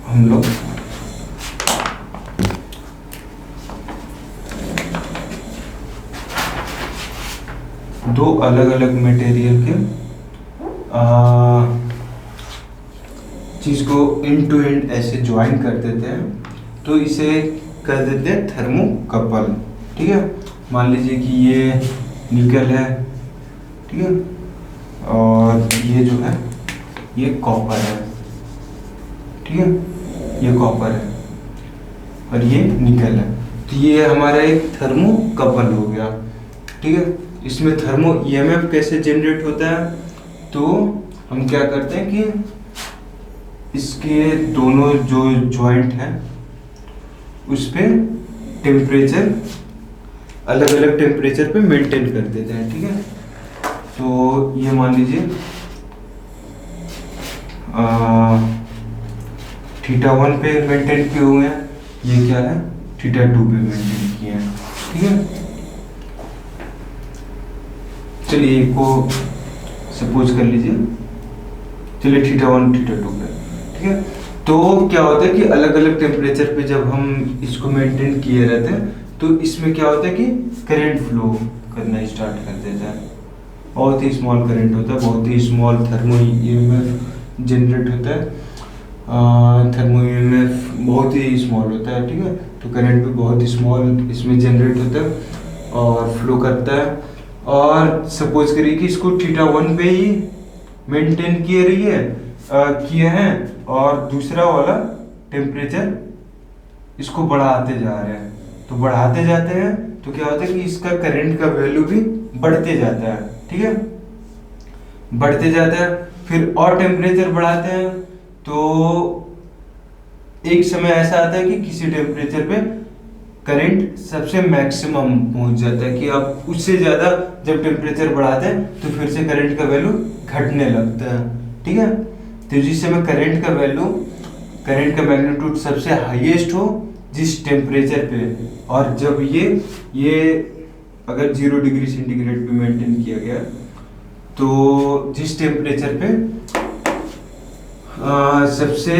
हम लोग दो अलग अलग मटेरियल के चीज को एंड टू एंड ऐसे ज्वाइन कर देते हैं तो इसे कर देते हैं थर्मोकपल। ठीक है, मान लीजिए कि ये निकल है, ठीक है, और ये जो है ये कॉपर है। ठीक है, ये कॉपर है और ये निकल है, तो ये हमारा एक थर्मोकपल हो गया। ठीक है, इसमें थर्मो ईएमएफ कैसे जनरेट होता है, तो हम क्या करते हैं कि इसके दोनों जो जॉइंट हैं उस पे टेम्परेचर अलग अलग टेम्परेचर पे मेंटेन कर देते हैं। ठीक है, तो ये मान लीजिए θ1 पे मेंटेन किए हुए हैं, ये क्या है θ2 पे मेंटेन किए हैं। ठीक है, चलिए को सपोज कर लीजिए, चलिए θ1 θ2 पे। ठीक है, तो क्या होता है कि अलग अलग टेम्परेचर पे जब हम इसको मेंटेन किए रहते हैं तो इसमें क्या होता है कि करंट फ्लो करना स्टार्ट कर देता है। बहुत ही स्मॉल करंट होता है, बहुत ही स्मॉल थर्मो ईएमएफ जनरेट होता है। थर्मो ईएमएफ बहुत ही स्मॉल होता है। ठीक है, तो करंट भी बहुत ही स्मॉल इसमें जनरेट होता है और फ्लो करता है। और सपोज करिए कि इसको θ1 पे ही मेंटेन किए हैं और दूसरा वाला टेम्परेचर इसको बढ़ाते जा रहे हैं, तो बढ़ाते जाते हैं तो क्या होता है कि इसका करंट का वैल्यू भी बढ़ते जाता है। ठीक है, बढ़ते जाता है, फिर और टेम्परेचर बढ़ाते हैं तो एक समय ऐसा आता है कि किसी टेम्परेचर पे करंट सबसे मैक्सिमम पहुंच जाता है कि आप उससे ज़्यादा जब टेम्परेचर बढ़ाते हैं तो फिर से करंट का वैल्यू घटने लगता है। ठीक है, तो जिस समय करंट का वैल्यू, करंट का मैग्नीट्यूड सबसे हाईएस्ट हो जिस टेम्परेचर पे, और जब ये अगर 0 डिग्री सेंटीग्रेड पे मेंटेन किया गया तो जिस टेम्परेचर पे सबसे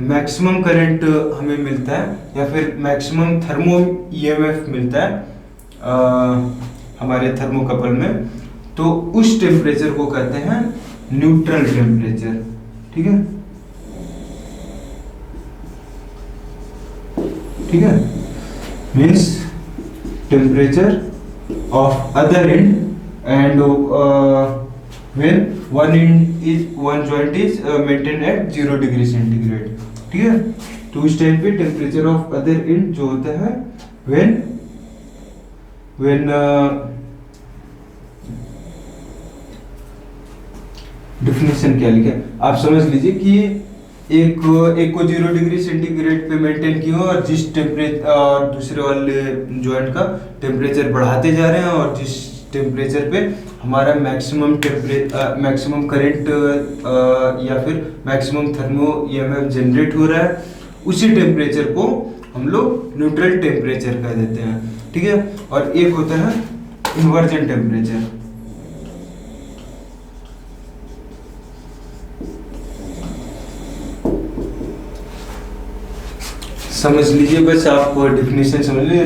मैक्सिमम करंट हमें मिलता है या फिर मैक्सिमम थर्मो ईएमएफ मिलता है हमारे थर्मोकपल में, तो उस टेम्परेचर को कहते हैं न्यूट्रल टेम्परेचर। ठीक है, ठीक है, means temperature of other and and when one joint is maintained at 0 degree centigrade. ठीक है, तो उस टाइम पे टेम्परेचर ऑफ अदर एंड जो होता है when डिफिनेशन क्या लिखा है आप समझ लीजिए कि एक को 0 डिग्री सेंटीग्रेड पे मेंटेन किया और जिस टेम्परेचर और दूसरे वाले जॉइंट का टेम्परेचर बढ़ाते जा रहे हैं और जिस टेम्परेचर पे हमारा मैक्सिमम करंट या फिर मैक्सिमम थर्मो ईएमएफ जनरेट हो रहा है, उसी टेम्परेचर को हम लोग न्यूट्रल टेम्परेचर कह देते हैं। ठीक है, और एक होता है इन्वर्जन टेम्परेचर। समझ लीजिए, बस आप डिफिनेशन समझ लीजिए।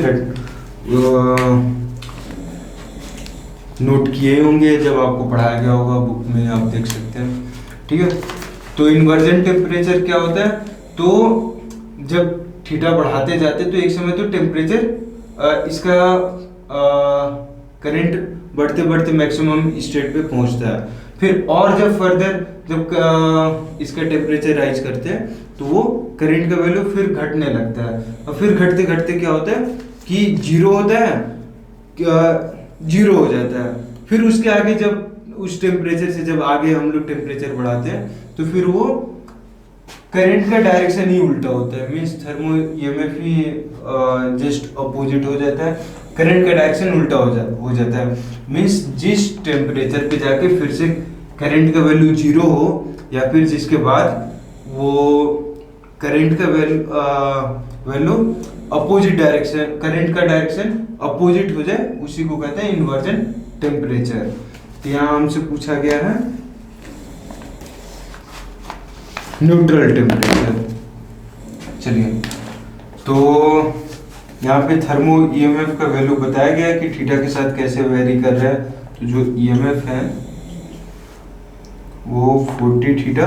नोट किए होंगे जब आपको पढ़ाया गया होगा बुक में, आप देख सकते हैं। ठीक है, तो इन्वर्जन टेम्परेचर क्या होता है, तो जब थीटा बढ़ाते जाते तो एक समय तो टेम्परेचर इसका करंट बढ़ते बढ़ते मैक्सिमम स्टेट पे पहुंचता है, फिर और जब फर्दर जब इसका टेम्परेचर राइज करते हैं तो वो करंट का वैल्यू फिर घटने लगता है, और फिर घटते घटते क्या होता है कि जीरो होता है, जीरो हो जाता है। फिर उसके आगे जब उस टेम्परेचर से जब आगे हम लोग टेम्परेचर बढ़ाते हैं तो फिर वो करंट का डायरेक्शन ही उल्टा होता है, मीन्स थर्मो ईएमएफ ही जस्ट अपोजिट हो जाता है, करंट का डायरेक्शन उल्टा हो जाता है। मीन्स जिस टेम्परेचर पे जाके फिर से करंट का वैल्यू जीरो हो, या फिर जिसके बाद वो करंट का वैल्यू अपोजिट डायरेक्शन, करंट का डायरेक्शन अपोजिट हो जाए, उसी को कहते हैं इन्वर्जन टेम्परेचर। तो यहाँ हमसे पूछा गया है न्यूट्रल टेम्परेचर। चलिए, तो यहाँ पे थर्मो ईएमएफ का वैल्यू बताया गया है कि थीटा के साथ कैसे वेरी कर रहा है। तो जो ईएमएफ है वो 40 theta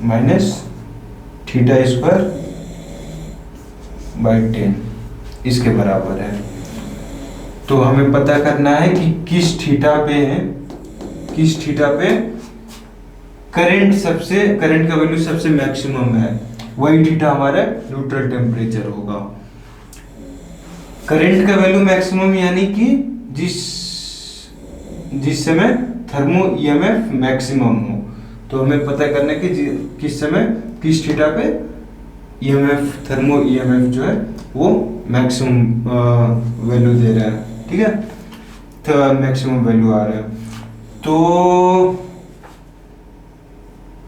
minus theta square by 10 इसके बराबर है। तो हमें पता करना है कि किस थीटा पे करंट का वैल्यू सबसे मैक्सिमम है, वही थीटा हमारा न्यूट्रल टेम्परेचर होगा। करंट का वैल्यू मैक्सिमम यानी कि जिस समय थर्मो ईएमएफ मैक्सिमम हो। तो हमें पता करना है कि किस समय किस थीटा पे ईएमएफ, थर्मो ईएमएफ जो है वो मैक्सिमम वैल्यू दे रहा है। ठीक है, तो मैक्सिमम वैल्यू आ रहा है। तो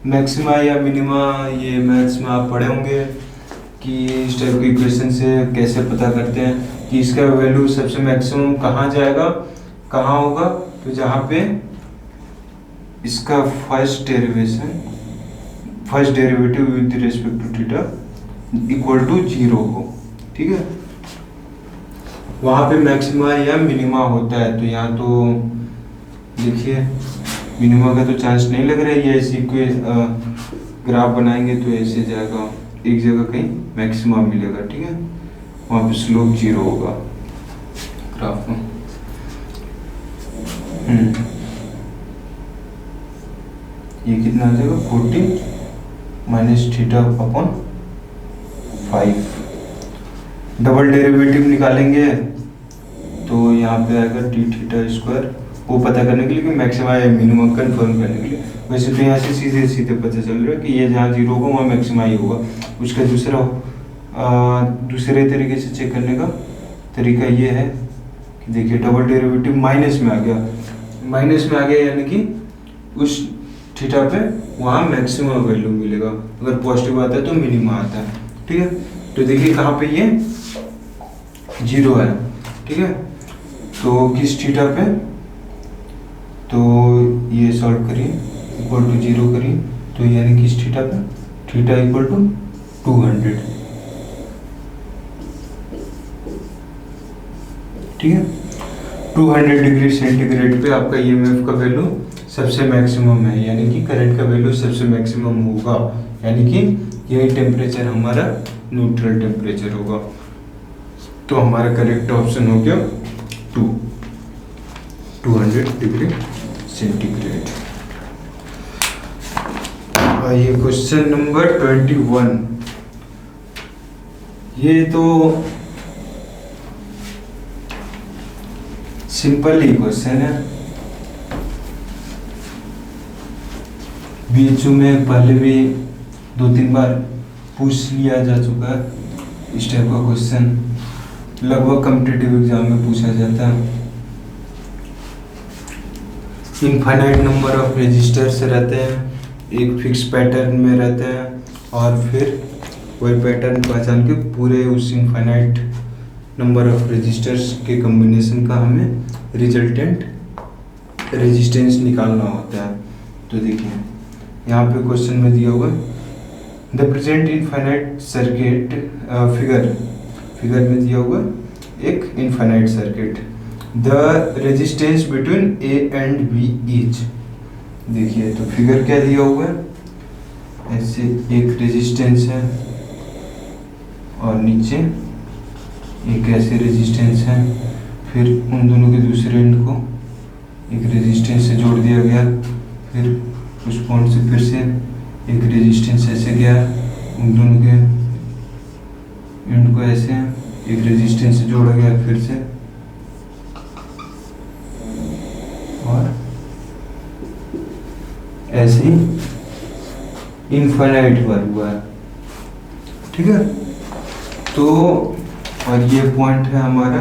मैक्सिमा या मिनिमा ये मैथ्स में आप पढ़े होंगे कि इस टाइप के इक्वेशन से कैसे पता करते हैं कि इसका वैल्यू सबसे मैक्सिमम कहाँ जाएगा, कहाँ होगा। तो जहाँ पे इसका first derivative with respect to theta equal to 0 हो। ठीक है, वहाँ पे मैक्सिमा या मिनिमा होता है। तो यहाँ तो देखिए मिनिमा का तो चांस नहीं लग रहा है, ये ऐसी कोई ग्राफ बनाएंगे तो ऐसे जाएगा, एक जगह कहीं मैक्सिमा मिलेगा। ठीक है, वहाँ पे स्लोप 0 होगा ग्राफ में। ये कितना आ जाएगा 40 minus theta upon 5। Double derivative निकालेंगे तो यहाँ पे आएगा टी थीटा स्क्वायर, वो पता करने के लिए कि मैक्सिमा या मिनिमम कंफर्म करने के लिए। वैसे तो यहाँ से सीधे सीधे पता चल रहा है कि ये जहाँ 0 होगा वहाँ मैक्सिमा ही होगा। उसका दूसरे तरीके से चेक करने का तरीका ये है कि देखिए डबल डेरिवेटिव माइनस में आ गया यानी कि उस थीटा पे वहाँ मैक्सिमम वैल्यू मिलेगा, अगर पॉजिटिव आता है तो मिनिमा आता है। ठीक है, तो देखिए कहाँ पे ये 0 है। ठीक है, तो किस थीटा पे, तो ये सॉल्व करिए इक्वल टू 0 करिए, तो यानी किस थीटा पे, थीटा इक्वल टू 200। ठीक है, 200 डिग्री सेंटीग्रेड पे आपका ईएमएफ का वैल्यू सबसे मैक्सिमम है, यानी कि करंट का वैल्यू सबसे मैक्सिमम होगा, यानी कि यही टेम्परेचर हमारा न्यूट्रल टेम्परेचर होगा। तो हमारा करेक्ट ऑप्शन हो गया 200 डिग्री सेंटीग्रेड। आइए क्वेश्चन नंबर 21। ये तो सिंपल ही क्वेश्चन है, बीएचयू में पहले भी 2-3 बार पूछ लिया जा चुका है। इस टाइप का क्वेश्चन लगभग कॉम्पिटिटिव एग्जाम में पूछा जाता है। इनफाइनाइट नंबर ऑफ रजिस्टर्स रहते हैं, एक फिक्स पैटर्न में रहते हैं, और फिर वही पैटर्न पहचान के पूरे उस इनफाइनाइट नंबर ऑफ रजिस्टर्स के कॉम्बिनेशन का हमें रिजल्टेंट रेजिस्टेंस निकालना होता है। तो देखिए यहाँ पे क्वेश्चन में दिया हुआ the present infinite circuit, figure में दिया हुआ एक infinite circuit, the resistance between A and B is. देखिए तो फिगर क्या दिया हुआ है, ऐसे एक रेजिस्टेंस है और नीचे एक ऐसे रेजिस्टेंस है, फिर उन दोनों के दूसरे एंड को एक रेजिस्टेंस से जोड़ दिया गया, फिर उस पॉइंट से फिर से एक रेजिस्टेंस ऐसे गया, उन दोनों के एंड को ऐसे एक रेजिस्टेंस से जोड़ा गया फिर से, और ऐसे ही इनफाइनाइट बार हुआ है। ठीक है, तो और ये पॉइंट है हमारा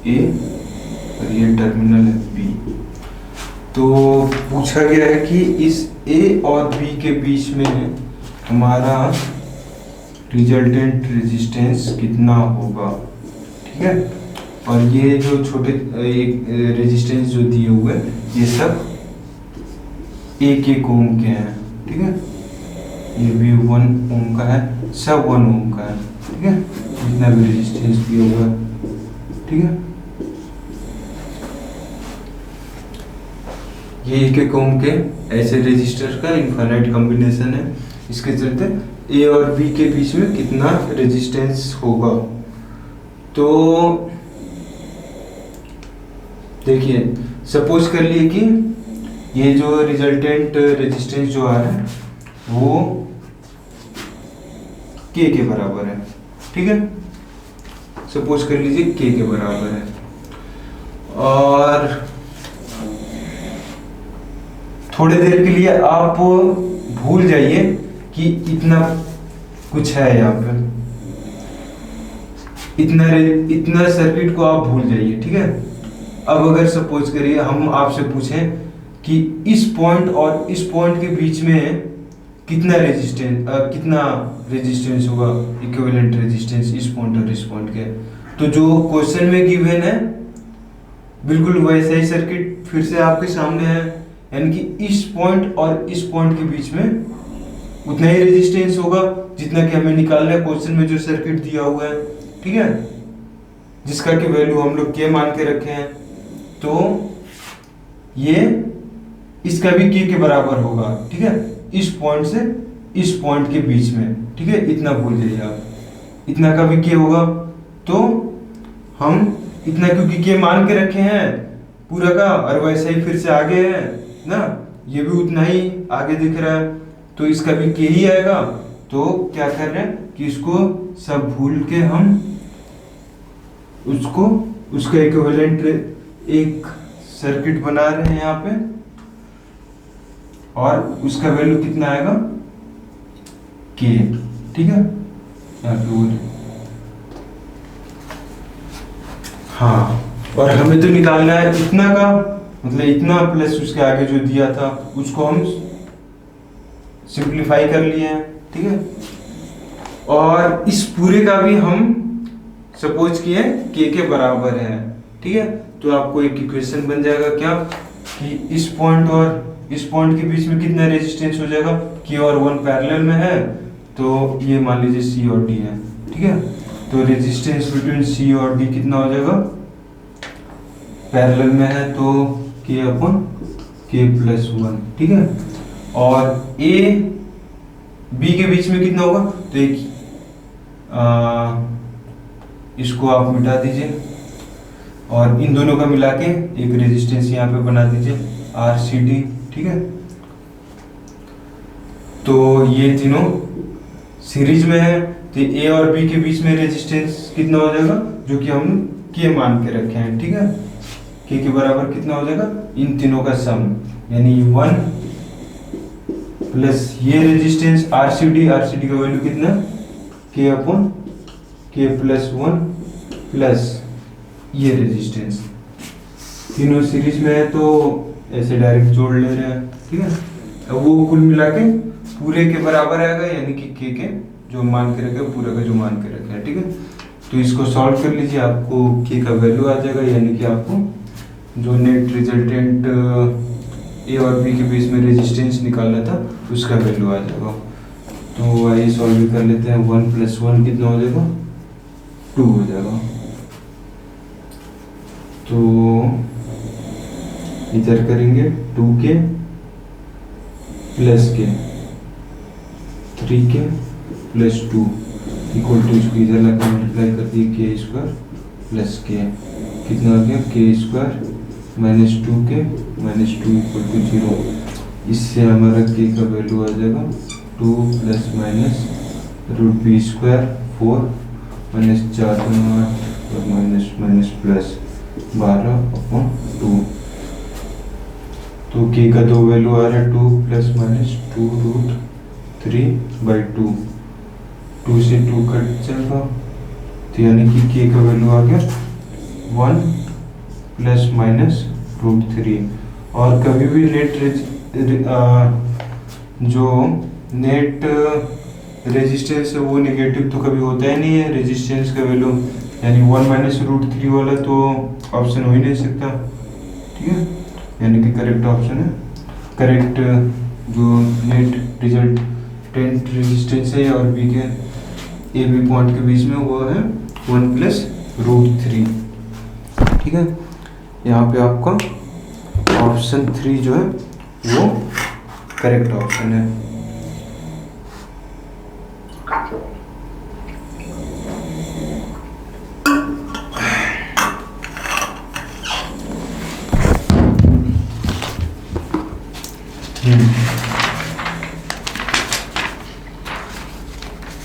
ए और ये टर्मिनल है बी। तो पूछा गया है कि इस ए और बी के बीच में हमारा रिजल्टेंट रेजिस्टेंस कितना होगा। ठीक है, और ये जो छोटे एक रेजिस्टेंस जो दिए हुए ये सब एक एक ओम के हैं। ठीक है, ये भी 1 ओम का है, सब 1 ओम का है। ठीक है, जितना भी रेजिस्टेंस दिया हुआ है। ठीक है, ये एक एक ओम के ऐसे रेजिस्टर का इनफाइनाइट कॉम्बिनेशन है। इसके चलते ए और बी के बीच में कितना रेजिस्टेंस होगा। तो देखिए सपोज कर लिए कि ये जो रिजल्टेंट रेजिस्टेंस जो आ रहा है वो के बराबर है। ठीक है, सपोज कर लीजिए के बराबर है, और थोड़ी देर के लिए आप भूल जाइए कि इतना कुछ है यहाँ पे, इतना सर्किट को आप भूल जाइए। ठीक है, अब अगर सपोज करिए हम आपसे पूछें कि इस पॉइंट और इस पॉइंट के बीच में कितना रेजिस्टेंस होगा, इक्विवेलेंट रेजिस्टेंस इस पॉइंट और इस पॉइंट के, तो जो क्वेश्चन में गिवन है बिल्कुल वैसा ही सर्किट फिर से आपके सामने है, यानी कि इस पॉइंट और इस पॉइंट के बीच में उतना ही रेजिस्टेंस होगा जितना कि हमें निकालना है क्वेश्चन में जो सर्किट दिया हुआ है। ठीक है, जिसका कि वैल्यू हम लोग के मान के रखे हैं, तो ये इसका भी के बराबर होगा। ठीक है, इस पॉइंट से इस पॉइंट के बीच में। ठीक है, इतना भूल जाइए आप, इतना का भी के होगा। तो हम इतना क्योंकि के मान के रखे हैं पूरा का, और वैसे ही फिर से आगे है ना, ये भी उतना ही आगे दिख रहा है, तो इसका भी के ही आएगा। तो क्या कर रहे हैं कि इसको सब भूल के हम उसका इक्विवेलेंट एक सर्किट बना रहे हैं यहाँ पे, और उसका वैल्यू कितना आएगा के। ठीक है, यहाँ पे हाँ, और हमें तो निकालना है इतना का, मतलब इतना प्लस उसके आगे जो दिया था उसको हम सिंप्लीफाई कर लिए हैं। ठीक है, और इस पूरे का भी हम सपोज किए के बराबर है। ठीक है, तो आपको एक इक्वेशन बन जाएगा क्या कि इस पॉइंट और इस पॉइंट के बीच में कितना रेजिस्टेंस हो जाएगा, के और 1 पैरेलल में है, तो ये मान लीजिए सी और डी है। ठीक है, तो रेजिस्टेंस बिटवीन सी और डी कितना हो जाएगा, पैरेलल में है तो के अपन के प्लस 1। ठीक है, और ए बी के बीच में कितना होगा, तो एक इसको आप मिटा दीजिए और इन दोनों का मिला के एक रेजिस्टेंस यहाँ पे बना दीजिए आर सी डी। ठीक है, तो ये तीनों सीरीज में है, तो ए और बी के बीच में रेजिस्टेंस कितना हो जाएगा, जो कि हम के मान के रखे हैं। ठीक है, के बराबर कितना हो जाएगा, इन तीनों का सम, यानी 1 प्लस ये रेजिस्टेंस आरसीडी का वैल्यू कितना, के अपॉन के प्लस 1 प्लस ये रेजिस्टेंस, तीनों सीरीज में है तो ऐसे डायरेक्ट जोड़ ले रहे हैं। ठीक है, अब वो कुल मिला के पूरे के बराबर आएगा, यानी कि के जो मान के रखे पूरा का जो मान के रखे हैं। ठीक है, तो इसको सॉल्व कर लीजिए, आपको के का वैल्यू आ जाएगा, यानी कि आपको जो नेट रिजल्टेंट ए और बी के बीच में रेजिस्टेंस निकालना था उसका वैल्यू आ जाएगा। तो आइए सॉल्व कर लेते हैं। 1 + 1 कितना हो जाएगा, 2 हो जाएगा। तो इधर करेंगे 2k प्लस के 3k प्लस 2 इक्वल टू, इसको इधर लगा मल्टीप्लाई कर दिए k स्क्वायर प्लस के, कितना आ गया k square minus 2k minus 2 equal to 0। इससे हमारा k का वैल्यू आ जाएगा 2 plus minus root B square 4 minus 4 8 और माइनस माइनस प्लस 12/2। तो k का दो वैल्यू आ रहा है 2 प्लस माइनस 2 रूट 3/2, 2 से 2 कट जाएगा, तो यानी कि k का वैल्यू आ गया 1 प्लस माइनस रूट 3। और कभी भी जो नेट रेजिस्टेंस है वो नेगेटिव तो कभी होता ही नहीं है रेजिस्टेंस का वैल्यू, यानी 1 माइनस रूट 3 वाला तो ऑप्शन हो ही नहीं सकता, ठीक है, यानी कि करेक्ट ऑप्शन है, करेक्ट जो नेट रिजल्टेंट रेजिस्टेंस है और बी के ए बी पॉइंट के बीच में वो है 1 प्लस रूट 3, ठीक है। यहाँ पे आपका ऑप्शन 3 जो है वो करेक्ट ऑप्शन है।